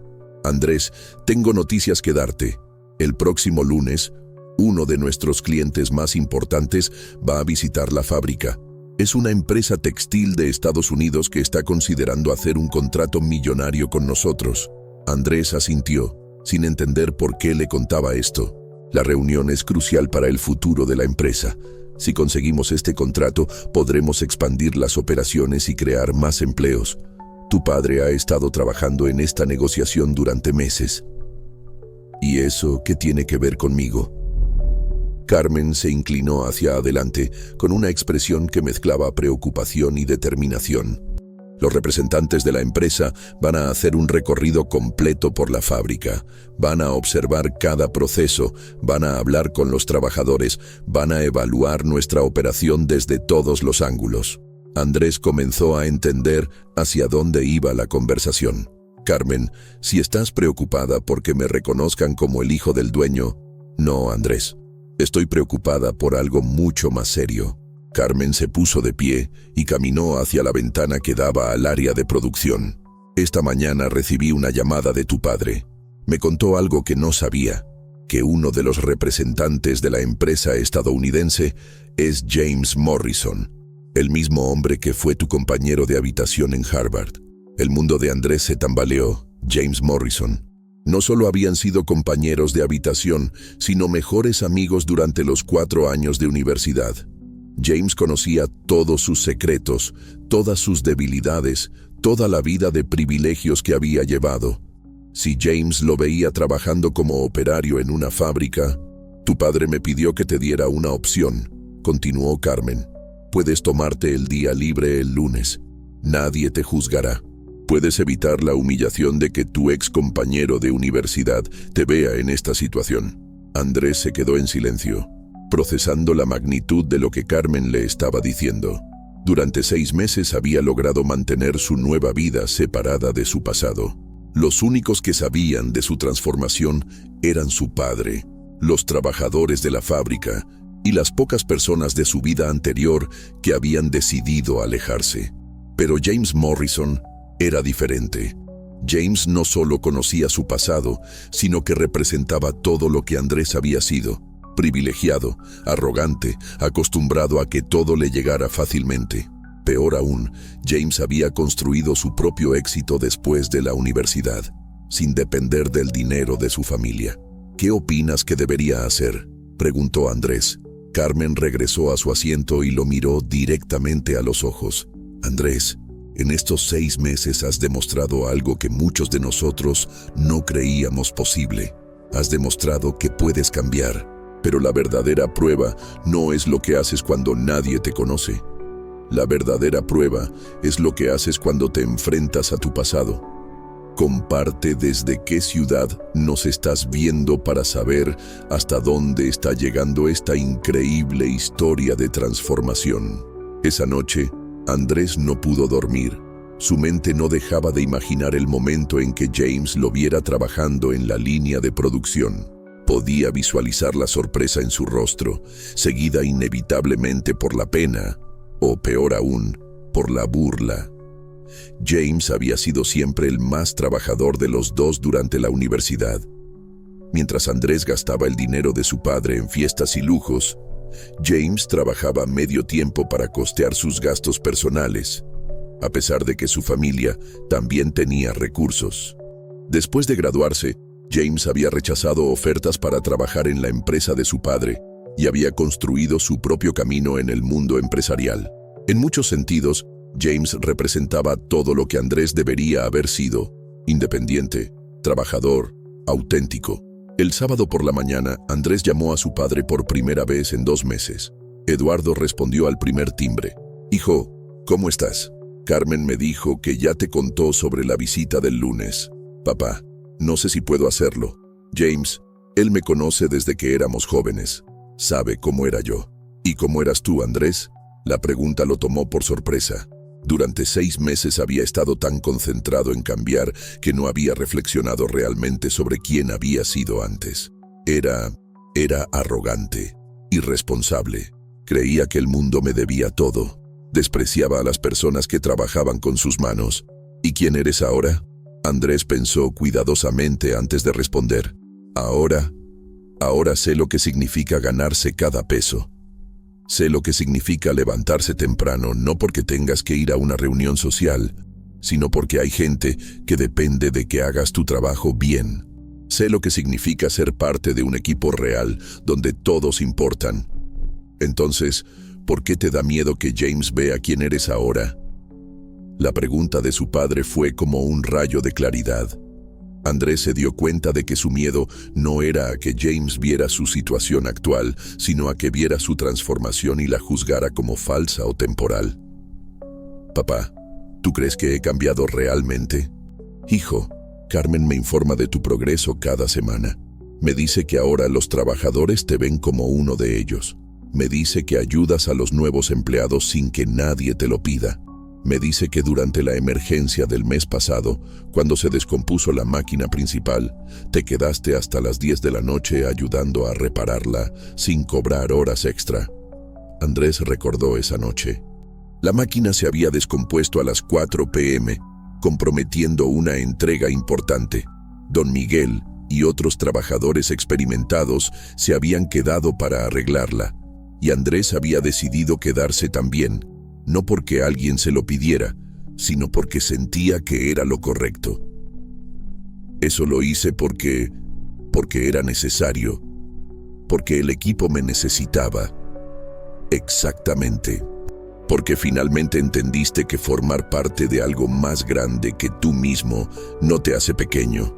«Andrés, tengo noticias que darte. El próximo lunes, uno de nuestros clientes más importantes va a visitar la fábrica. Es una empresa textil de Estados Unidos que está considerando hacer un contrato millonario con nosotros». Andrés asintió, sin entender por qué le contaba esto. «La reunión es crucial para el futuro de la empresa. Si conseguimos este contrato, podremos expandir las operaciones y crear más empleos. Tu padre ha estado trabajando en esta negociación durante meses». «¿Y eso qué tiene que ver conmigo?». Carmen se inclinó hacia adelante con una expresión que mezclaba preocupación y determinación. «Los representantes de la empresa van a hacer un recorrido completo por la fábrica. Van a observar cada proceso, van a hablar con los trabajadores, van a evaluar nuestra operación desde todos los ángulos». Andrés comenzó a entender hacia dónde iba la conversación. «Carmen, si estás preocupada porque me reconozcan como el hijo del dueño…». «No, Andrés. Estoy preocupada por algo mucho más serio». Carmen se puso de pie y caminó hacia la ventana que daba al área de producción. «Esta mañana recibí una llamada de tu padre. Me contó algo que no sabía, que uno de los representantes de la empresa estadounidense es James Morrison, el mismo hombre que fue tu compañero de habitación en Harvard». El mundo de Andrés se tambaleó. James Morrison. No solo habían sido compañeros de habitación, sino mejores amigos durante los 4 años de universidad. James conocía todos sus secretos, todas sus debilidades, toda la vida de privilegios que había llevado. Si James lo veía trabajando como operario en una fábrica… «Tu padre me pidió que te diera una opción», continuó Carmen. «Puedes tomarte el día libre el lunes. Nadie te juzgará. Puedes evitar la humillación de que tu ex compañero de universidad te vea en esta situación». Andrés se quedó en silencio, procesando la magnitud de lo que Carmen le estaba diciendo. Durante 6 meses había logrado mantener su nueva vida separada de su pasado. Los únicos que sabían de su transformación eran su padre, los trabajadores de la fábrica y las pocas personas de su vida anterior que habían decidido alejarse. Pero James Morrison era diferente. James no solo conocía su pasado, sino que representaba todo lo que Andrés había sido: privilegiado, arrogante, acostumbrado a que todo le llegara fácilmente. Peor aún, James había construido su propio éxito después de la universidad, sin depender del dinero de su familia. «¿Qué opinas que debería hacer?», preguntó Andrés. Carmen regresó a su asiento y lo miró directamente a los ojos. «Andrés, en estos 6 meses has demostrado algo que muchos de nosotros no creíamos posible. Has demostrado que puedes cambiar. Pero la verdadera prueba no es lo que haces cuando nadie te conoce. La verdadera prueba es lo que haces cuando te enfrentas a tu pasado. Comparte desde qué ciudad nos estás viendo para saber hasta dónde está llegando esta increíble historia de transformación». Esa noche, Andrés no pudo dormir. Su mente no dejaba de imaginar el momento en que James lo viera trabajando en la línea de producción. Podía visualizar la sorpresa en su rostro, seguida inevitablemente por la pena, o peor aún, por la burla. James había sido siempre el más trabajador de los dos durante la universidad. Mientras Andrés gastaba el dinero de su padre en fiestas y lujos, James trabajaba medio tiempo para costear sus gastos personales, a pesar de que su familia también tenía recursos. Después de graduarse, James había rechazado ofertas para trabajar en la empresa de su padre y había construido su propio camino en el mundo empresarial. En muchos sentidos, James representaba todo lo que Andrés debería haber sido: independiente, trabajador, auténtico. El sábado por la mañana, Andrés llamó a su padre por primera vez en 2 meses. Eduardo respondió al primer timbre. «Hijo, ¿cómo estás? Carmen me dijo que ya te contó sobre la visita del lunes. Papá, no sé si puedo hacerlo. James, él me conoce desde que éramos jóvenes. Sabe cómo era yo. ¿Y cómo eras tú, Andrés?». La pregunta lo tomó por sorpresa. Durante 6 meses había estado tan concentrado en cambiar que no había reflexionado realmente sobre quién había sido antes. Era arrogante, irresponsable. Creía que el mundo me debía todo. Despreciaba a las personas que trabajaban con sus manos. ¿Y quién eres ahora? Andrés pensó cuidadosamente antes de responder. Ahora sé lo que significa ganarse cada peso. Sé lo que significa levantarse temprano, no porque tengas que ir a una reunión social, sino porque hay gente que depende de que hagas tu trabajo bien. Sé lo que significa ser parte de un equipo real, donde todos importan. Entonces, ¿por qué te da miedo que James vea quién eres ahora? La pregunta de su padre fue como un rayo de claridad. Andrés se dio cuenta de que su miedo no era a que James viera su situación actual, sino a que viera su transformación y la juzgara como falsa o temporal. «Papá, ¿tú crees que he cambiado realmente?». «Hijo, Carmen me informa de tu progreso cada semana. Me dice que ahora los trabajadores te ven como uno de ellos. Me dice que ayudas a los nuevos empleados sin que nadie te lo pida. Me dice que durante la emergencia del mes pasado, cuando se descompuso la máquina principal, te quedaste hasta las 10 de la noche ayudando a repararla sin cobrar horas extra». Andrés recordó esa noche. La máquina se había descompuesto a las 4 p.m., comprometiendo una entrega importante. Don Miguel y otros trabajadores experimentados se habían quedado para arreglarla, y Andrés había decidido quedarse también, no porque alguien se lo pidiera, sino porque sentía que era lo correcto. Eso lo hice porque era necesario, porque el equipo me necesitaba. Exactamente. Porque finalmente entendiste que formar parte de algo más grande que tú mismo no te hace pequeño,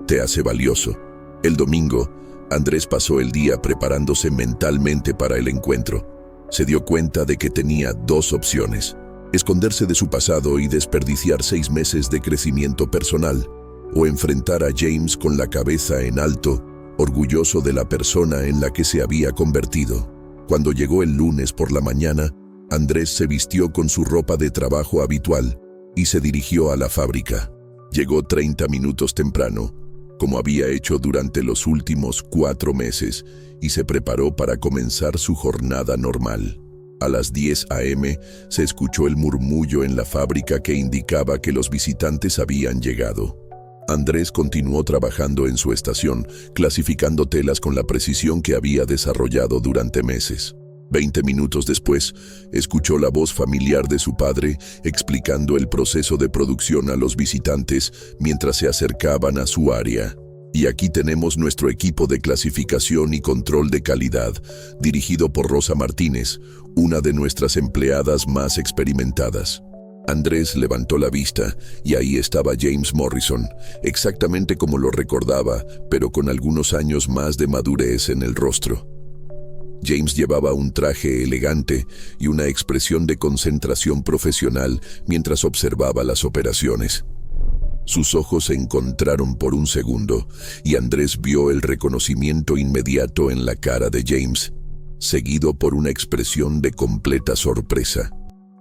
te hace valioso. El domingo, Andrés pasó el día preparándose mentalmente para el encuentro. Se dio cuenta de que tenía 2 opciones: esconderse de su pasado y desperdiciar 6 meses de crecimiento personal, o enfrentar a James con la cabeza en alto, orgulloso de la persona en la que se había convertido. Cuando llegó el lunes por la mañana, Andrés se vistió con su ropa de trabajo habitual y se dirigió a la fábrica. Llegó 30 minutos temprano, como había hecho durante los últimos 4 meses, y se preparó para comenzar su jornada normal. A las 10 a.m. se escuchó el murmullo en la fábrica que indicaba que los visitantes habían llegado. Andrés continuó trabajando en su estación, clasificando telas con la precisión que había desarrollado durante meses. 20 minutos después, escuchó la voz familiar de su padre explicando el proceso de producción a los visitantes mientras se acercaban a su área. «Y aquí tenemos nuestro equipo de clasificación y control de calidad, dirigido por Rosa Martínez, una de nuestras empleadas más experimentadas». Andrés levantó la vista y ahí estaba James Morrison, exactamente como lo recordaba, pero con algunos años más de madurez en el rostro. James llevaba un traje elegante y una expresión de concentración profesional mientras observaba las operaciones. Sus ojos se encontraron por un segundo y Andrés vio el reconocimiento inmediato en la cara de James, seguido por una expresión de completa sorpresa.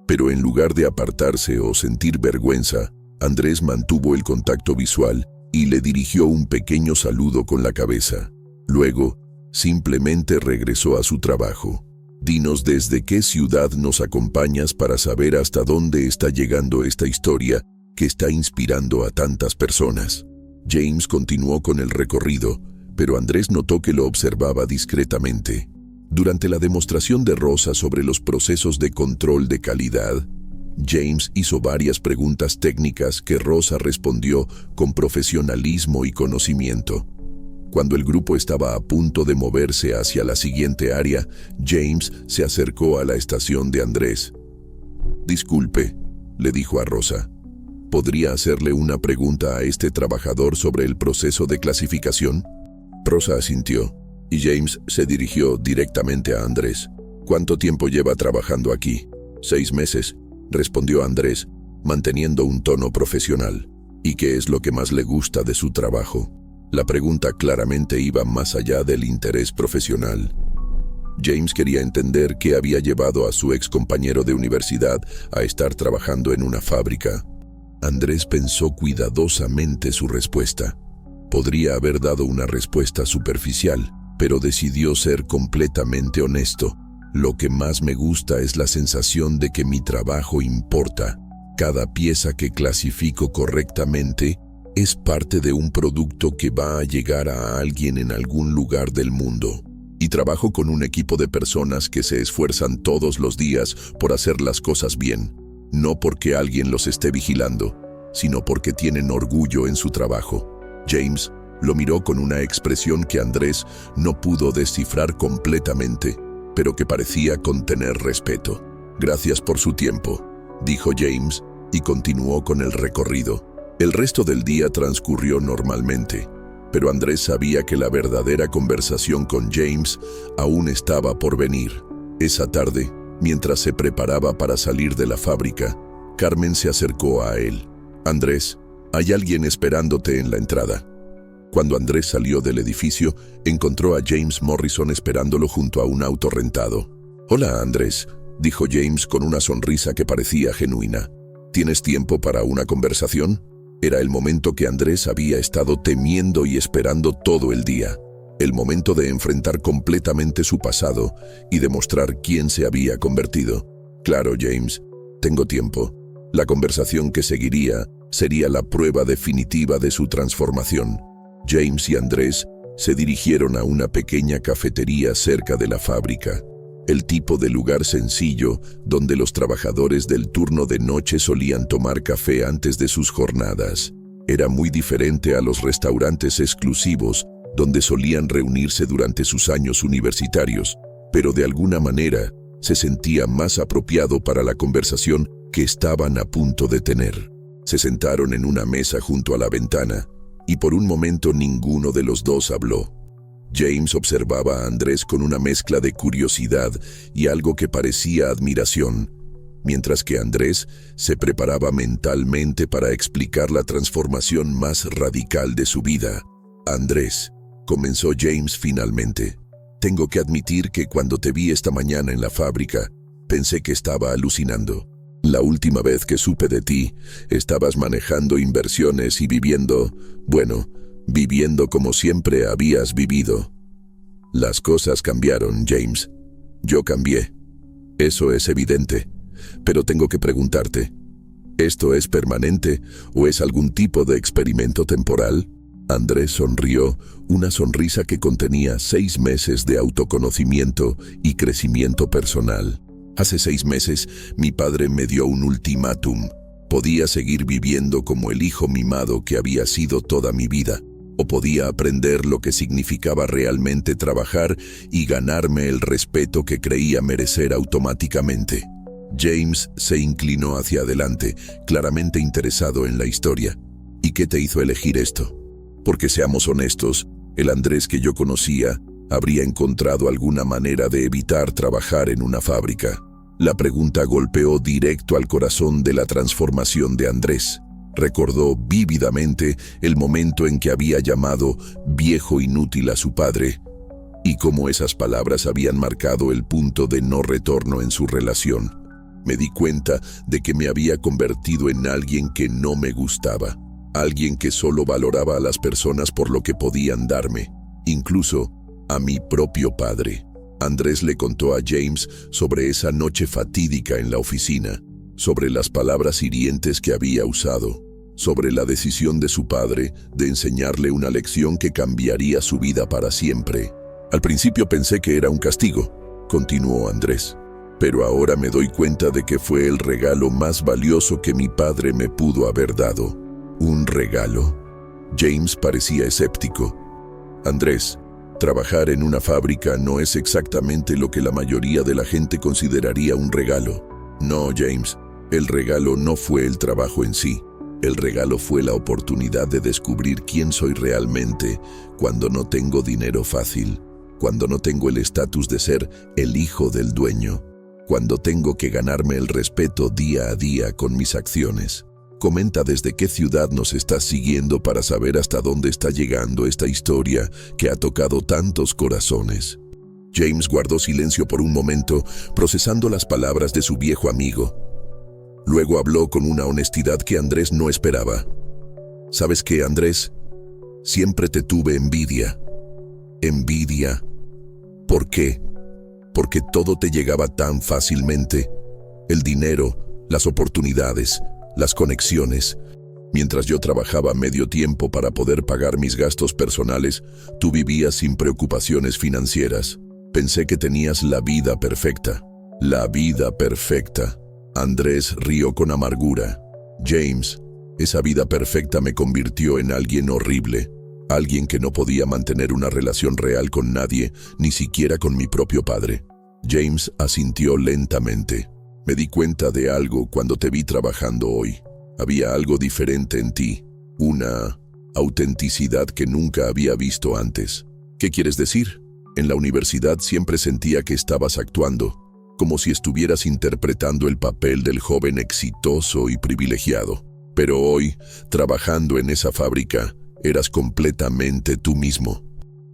Pero en lugar de apartarse o sentir vergüenza, Andrés mantuvo el contacto visual y le dirigió un pequeño saludo con la cabeza. Luego, simplemente regresó a su trabajo. «Dinos desde qué ciudad nos acompañas para saber hasta dónde está llegando esta historia que está inspirando a tantas personas». James continuó con el recorrido, pero Andrés notó que lo observaba discretamente. Durante la demostración de Rosa sobre los procesos de control de calidad, James hizo varias preguntas técnicas que Rosa respondió con profesionalismo y conocimiento. Cuando el grupo estaba a punto de moverse hacia la siguiente área, James se acercó a la estación de Andrés. «Disculpe», le dijo a Rosa. «¿Podría hacerle una pregunta a este trabajador sobre el proceso de clasificación?» Rosa asintió, y James se dirigió directamente a Andrés. «¿Cuánto tiempo lleva trabajando aquí?» «6 meses», respondió Andrés, manteniendo un tono profesional. «¿Y qué es lo que más le gusta de su trabajo?» La pregunta claramente iba más allá del interés profesional. James quería entender qué había llevado a su ex compañero de universidad a estar trabajando en una fábrica. Andrés pensó cuidadosamente su respuesta. Podría haber dado una respuesta superficial, pero decidió ser completamente honesto. «Lo que más me gusta es la sensación de que mi trabajo importa. Cada pieza que clasifico correctamente es parte de un producto que va a llegar a alguien en algún lugar del mundo. Y trabajo con un equipo de personas que se esfuerzan todos los días por hacer las cosas bien, no porque alguien los esté vigilando, sino porque tienen orgullo en su trabajo». James lo miró con una expresión que Andrés no pudo descifrar completamente, pero que parecía contener respeto. «Gracias por su tiempo», dijo James, y continuó con el recorrido. El resto del día transcurrió normalmente, pero Andrés sabía que la verdadera conversación con James aún estaba por venir. Esa tarde, mientras se preparaba para salir de la fábrica, Carmen se acercó a él. «Andrés, hay alguien esperándote en la entrada». Cuando Andrés salió del edificio, encontró a James Morrison esperándolo junto a un auto rentado. «Hola, Andrés», dijo James con una sonrisa que parecía genuina. «¿Tienes tiempo para una conversación?» Era el momento que Andrés había estado temiendo y esperando todo el día. El momento de enfrentar completamente su pasado y demostrar quién se había convertido. «Claro, James, tengo tiempo». La conversación que seguiría sería la prueba definitiva de su transformación. James y Andrés se dirigieron a una pequeña cafetería cerca de la fábrica. El tipo de lugar sencillo donde los trabajadores del turno de noche solían tomar café antes de sus jornadas. Era muy diferente a los restaurantes exclusivos donde solían reunirse durante sus años universitarios, pero de alguna manera se sentía más apropiado para la conversación que estaban a punto de tener. Se sentaron en una mesa junto a la ventana, y por un momento ninguno de los dos habló. James observaba a Andrés con una mezcla de curiosidad y algo que parecía admiración, mientras que Andrés se preparaba mentalmente para explicar la transformación más radical de su vida. «Andrés», comenzó James finalmente, «tengo que admitir que cuando te vi esta mañana en la fábrica, pensé que estaba alucinando. La última vez que supe de ti, estabas manejando inversiones y viviendo como siempre habías vivido». «Las cosas cambiaron, James. Yo cambié. Eso es evidente. Pero tengo que preguntarte, ¿esto es permanente o es algún tipo de experimento temporal?» Andrés sonrió, una sonrisa que contenía 6 meses de autoconocimiento y crecimiento personal. «Hace 6 meses, mi padre me dio un ultimátum. Podía seguir viviendo como el hijo mimado que había sido toda mi vida, o podía aprender lo que significaba realmente trabajar y ganarme el respeto que creía merecer automáticamente». James se inclinó hacia adelante, claramente interesado en la historia. «¿Y qué te hizo elegir esto?» Porque seamos honestos, el Andrés que yo conocía habría encontrado alguna manera de evitar trabajar en una fábrica. La pregunta golpeó directo al corazón de la transformación de Andrés. Recordó vívidamente el momento en que había llamado viejo inútil a su padre, y cómo esas palabras habían marcado el punto de no retorno en su relación. Me di cuenta de que me había convertido en alguien que no me gustaba, alguien que solo valoraba a las personas por lo que podían darme, incluso a mi propio padre. Andrés le contó a James sobre esa noche fatídica en la oficina, sobre las palabras hirientes que había usado, sobre la decisión de su padre de enseñarle una lección que cambiaría su vida para siempre. Al principio pensé que era un castigo, continuó Andrés, pero ahora me doy cuenta de que fue el regalo más valioso que mi padre me pudo haber dado. ¿Un regalo? James parecía escéptico. Andrés, trabajar en una fábrica no es exactamente lo que la mayoría de la gente consideraría un regalo. No, James, el regalo no fue el trabajo en sí. El regalo fue la oportunidad de descubrir quién soy realmente cuando no tengo dinero fácil, cuando no tengo el estatus de ser el hijo del dueño, cuando tengo que ganarme el respeto día a día con mis acciones. Comenta desde qué ciudad nos estás siguiendo para saber hasta dónde está llegando esta historia que ha tocado tantos corazones. James guardó silencio por un momento, procesando las palabras de su viejo amigo. Luego habló con una honestidad que Andrés no esperaba. ¿Sabes qué, Andrés? Siempre te tuve envidia. ¿Envidia? ¿Por qué? Porque todo te llegaba tan fácilmente. El dinero, las oportunidades, las conexiones. Mientras yo trabajaba medio tiempo para poder pagar mis gastos personales, tú vivías sin preocupaciones financieras. Pensé que tenías la vida perfecta. La vida perfecta. Andrés rió con amargura. James, esa vida perfecta me convirtió en alguien horrible. Alguien que no podía mantener una relación real con nadie, ni siquiera con mi propio padre. James asintió lentamente. Me di cuenta de algo cuando te vi trabajando hoy. Había algo diferente en ti. Una autenticidad que nunca había visto antes. ¿Qué quieres decir? En la universidad siempre sentía que estabas actuando, como si estuvieras interpretando el papel del joven exitoso y privilegiado. Pero hoy, trabajando en esa fábrica, eras completamente tú mismo.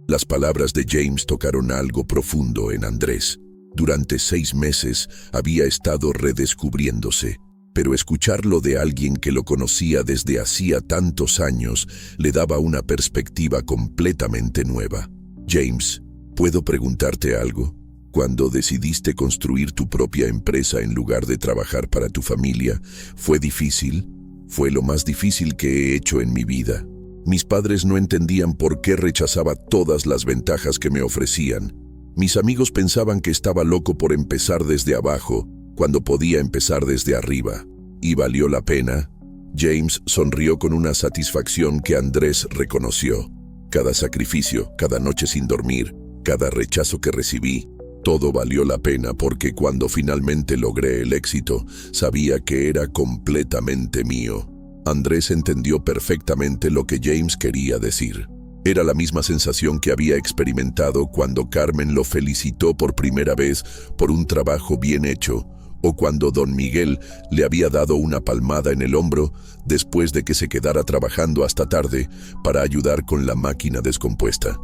Las palabras de James tocaron algo profundo en Andrés. Durante 6 meses había estado redescubriéndose, pero escucharlo de alguien que lo conocía desde hacía tantos años le daba una perspectiva completamente nueva. James, ¿puedo preguntarte algo? Cuando decidiste construir tu propia empresa en lugar de trabajar para tu familia, ¿fue difícil? Fue lo más difícil que he hecho en mi vida. Mis padres no entendían por qué rechazaba todas las ventajas que me ofrecían. Mis amigos pensaban que estaba loco por empezar desde abajo, cuando podía empezar desde arriba. ¿Y valió la pena? James sonrió con una satisfacción que Andrés reconoció. Cada sacrificio, cada noche sin dormir, cada rechazo que recibí, todo valió la pena porque cuando finalmente logré el éxito, sabía que era completamente mío. Andrés entendió perfectamente lo que James quería decir. Era la misma sensación que había experimentado cuando Carmen lo felicitó por primera vez por un trabajo bien hecho, o cuando Don Miguel le había dado una palmada en el hombro después de que se quedara trabajando hasta tarde para ayudar con la máquina descompuesta.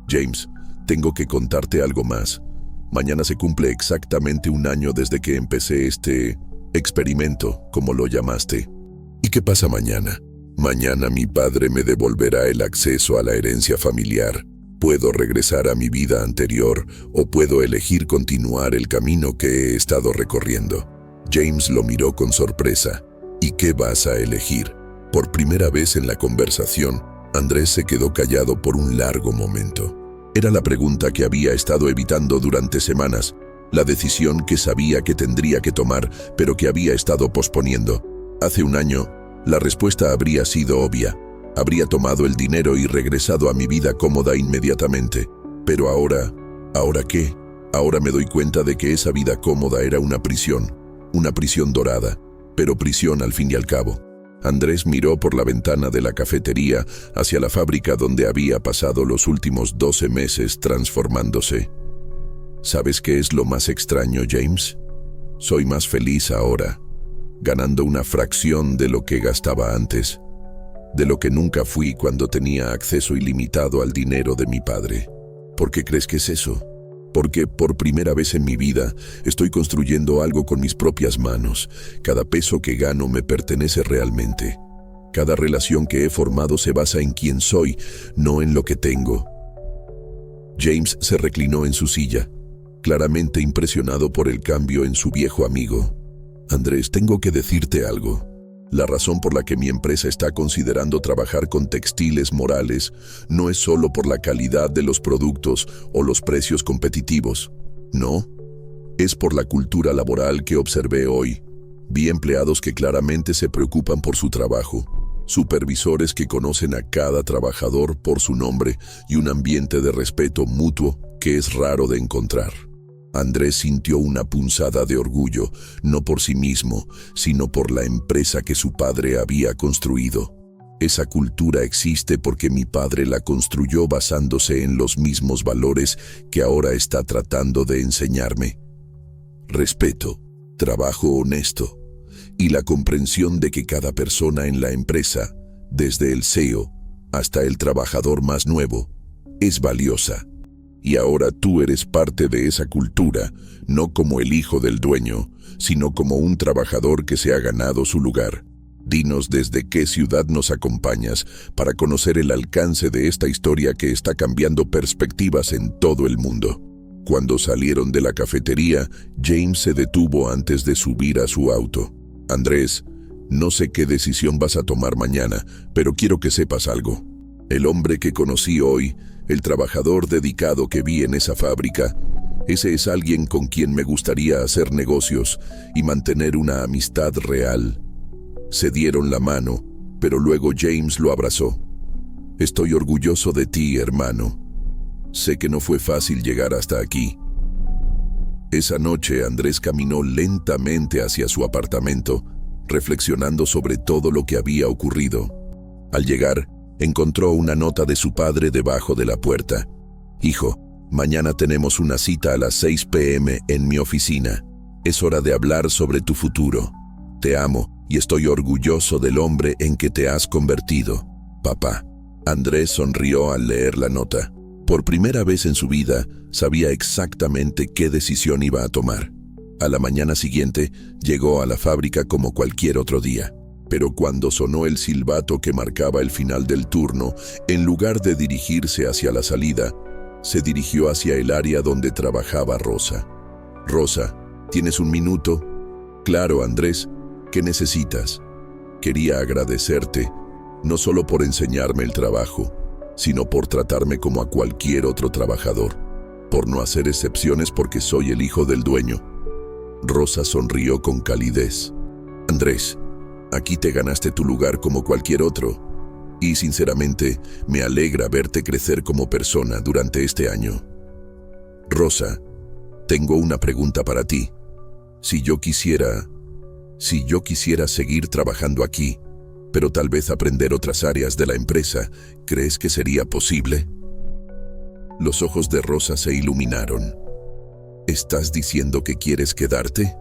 James, tengo que contarte algo más. Mañana se cumple exactamente 1 año desde que empecé este experimento, como lo llamaste. ¿Y qué pasa mañana? Mañana mi padre me devolverá el acceso a la herencia familiar. Puedo regresar a mi vida anterior o puedo elegir continuar el camino que he estado recorriendo. James lo miró con sorpresa. ¿Y qué vas a elegir? Por primera vez en la conversación, Andrés se quedó callado por un largo momento. Era la pregunta que había estado evitando durante semanas, la decisión que sabía que tendría que tomar, pero que había estado posponiendo. Hace 1 año, la respuesta habría sido obvia. Habría tomado el dinero y regresado a mi vida cómoda inmediatamente. Pero ahora, ¿ahora qué? Ahora me doy cuenta de que esa vida cómoda era una prisión dorada, pero prisión al fin y al cabo. Andrés miró por la ventana de la cafetería hacia la fábrica donde había pasado los últimos 12 meses transformándose. ¿Sabes qué es lo más extraño, James? Soy más feliz ahora, ganando una fracción de lo que gastaba antes, de lo que nunca fui cuando tenía acceso ilimitado al dinero de mi padre. ¿Por qué crees que es eso? Porque por primera vez en mi vida estoy construyendo algo con mis propias manos. Cada peso que gano me pertenece realmente. Cada relación que he formado se basa en quién soy, no en lo que tengo. James se reclinó en su silla, claramente impresionado por el cambio en su viejo amigo. Andrés, tengo que decirte algo. La razón por la que mi empresa está considerando trabajar con Textiles Morales no es solo por la calidad de los productos o los precios competitivos. No, es por la cultura laboral que observé hoy. Vi empleados que claramente se preocupan por su trabajo, supervisores que conocen a cada trabajador por su nombre y un ambiente de respeto mutuo que es raro de encontrar. Andrés sintió una punzada de orgullo, no por sí mismo, sino por la empresa que su padre había construido. Esa cultura existe porque mi padre la construyó basándose en los mismos valores que ahora está tratando de enseñarme. Respeto, trabajo honesto y la comprensión de que cada persona en la empresa, desde el CEO hasta el trabajador más nuevo, es valiosa. Y ahora tú eres parte de esa cultura, no como el hijo del dueño, sino como un trabajador que se ha ganado su lugar. Dinos desde qué ciudad nos acompañas para conocer el alcance de esta historia que está cambiando perspectivas en todo el mundo. Cuando salieron de la cafetería, James se detuvo antes de subir a su auto. Andrés, no sé qué decisión vas a tomar mañana, pero quiero que sepas algo. El hombre que conocí hoy, el trabajador dedicado que vi en esa fábrica, ese es alguien con quien me gustaría hacer negocios y mantener una amistad real. Se dieron la mano, pero luego James lo abrazó. Estoy orgulloso de ti, hermano. Sé que no fue fácil llegar hasta aquí. Esa noche Andrés caminó lentamente hacia su apartamento, reflexionando sobre todo lo que había ocurrido. Al llegar, encontró una nota de su padre debajo de la puerta. Hijo, mañana tenemos una cita a las 6 p.m. en mi oficina. Es hora de hablar sobre tu futuro. Te amo y estoy orgulloso del hombre en que te has convertido, papá. Andrés sonrió al leer la nota. Por primera vez en su vida, sabía exactamente qué decisión iba a tomar. A la mañana siguiente, llegó a la fábrica como cualquier otro día. Pero cuando sonó el silbato que marcaba el final del turno, en lugar de dirigirse hacia la salida, se dirigió hacia el área donde trabajaba Rosa. Rosa, ¿tienes un minuto? Claro, Andrés, ¿qué necesitas? Quería agradecerte, no solo por enseñarme el trabajo, sino por tratarme como a cualquier otro trabajador, por no hacer excepciones porque soy el hijo del dueño. Rosa sonrió con calidez. Andrés, aquí te ganaste tu lugar como cualquier otro, y sinceramente me alegra verte crecer como persona durante este año. Rosa, tengo una pregunta para ti. Si yo quisiera seguir trabajando aquí, pero tal vez aprender otras áreas de la empresa, ¿crees que sería posible? Los ojos de Rosa se iluminaron. ¿Estás diciendo que quieres quedarte?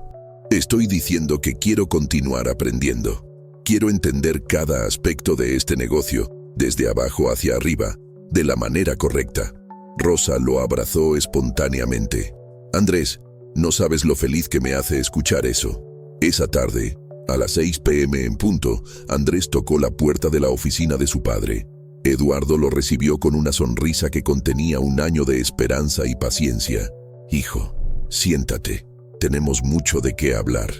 Estoy diciendo que quiero continuar aprendiendo. Quiero entender cada aspecto de este negocio, desde abajo hacia arriba, de la manera correcta. Rosa lo abrazó espontáneamente. Andrés, no sabes lo feliz que me hace escuchar eso. Esa tarde, a las 6 p.m. en punto, Andrés tocó la puerta de la oficina de su padre. Eduardo lo recibió con una sonrisa que contenía un año de esperanza y paciencia. Hijo, siéntate. Tenemos mucho de qué hablar.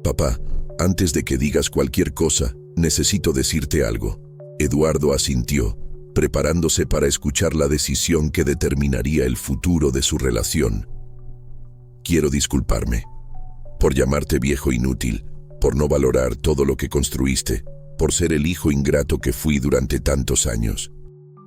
Papá, antes de que digas cualquier cosa, necesito decirte algo. Eduardo asintió, preparándose para escuchar la decisión que determinaría el futuro de su relación. Quiero disculparme por llamarte viejo inútil, por no valorar todo lo que construiste, por ser el hijo ingrato que fui durante tantos años.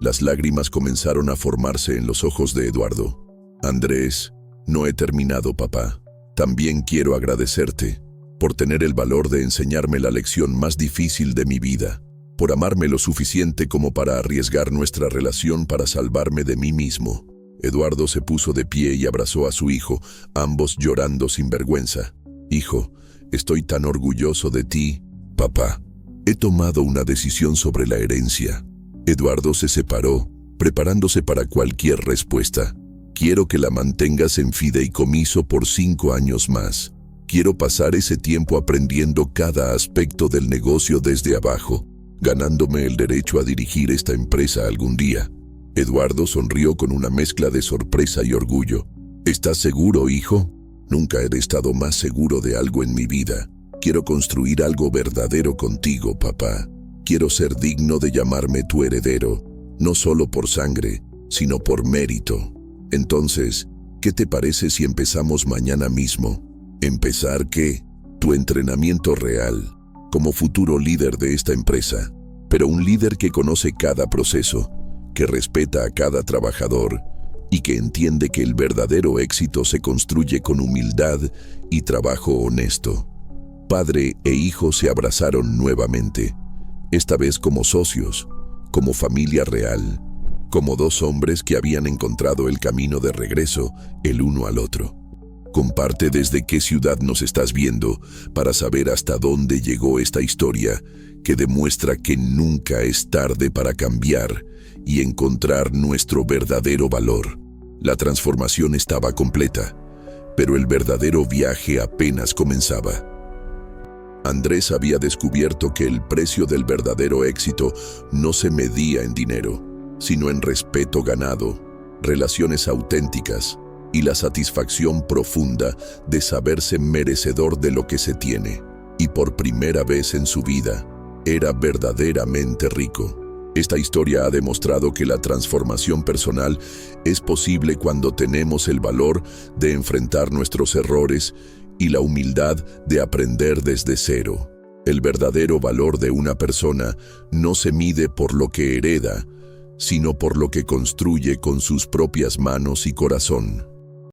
Las lágrimas comenzaron a formarse en los ojos de Eduardo. Andrés, no he terminado, papá. También quiero agradecerte por tener el valor de enseñarme la lección más difícil de mi vida, por amarme lo suficiente como para arriesgar nuestra relación para salvarme de mí mismo. Eduardo se puso de pie y abrazó a su hijo, ambos llorando sin vergüenza. Hijo, estoy tan orgulloso de ti, papá. He tomado una decisión sobre la herencia. Eduardo se separó, preparándose para cualquier respuesta. Quiero que la mantengas en fideicomiso por 5 años más. Quiero pasar ese tiempo aprendiendo cada aspecto del negocio desde abajo, ganándome el derecho a dirigir esta empresa algún día. Eduardo sonrió con una mezcla de sorpresa y orgullo. ¿Estás seguro, hijo? Nunca he estado más seguro de algo en mi vida. Quiero construir algo verdadero contigo, papá. Quiero ser digno de llamarme tu heredero, no solo por sangre, sino por mérito. Entonces, ¿qué te parece si empezamos mañana mismo? ¿Empezar qué? Tu entrenamiento real, como futuro líder de esta empresa, pero un líder que conoce cada proceso, que respeta a cada trabajador y que entiende que el verdadero éxito se construye con humildad y trabajo honesto. Padre e hijo se abrazaron nuevamente, esta vez como socios, como familia real, como dos hombres que habían encontrado el camino de regreso el uno al otro. Comparte desde qué ciudad nos estás viendo para saber hasta dónde llegó esta historia que demuestra que nunca es tarde para cambiar y encontrar nuestro verdadero valor. La transformación estaba completa, pero el verdadero viaje apenas comenzaba. Andrés había descubierto que el precio del verdadero éxito no se medía en dinero, sino en respeto ganado, relaciones auténticas y la satisfacción profunda de saberse merecedor de lo que se tiene. Y por primera vez en su vida, era verdaderamente rico. Esta historia ha demostrado que la transformación personal es posible cuando tenemos el valor de enfrentar nuestros errores y la humildad de aprender desde cero. El verdadero valor de una persona no se mide por lo que hereda, sino por lo que construye con sus propias manos y corazón.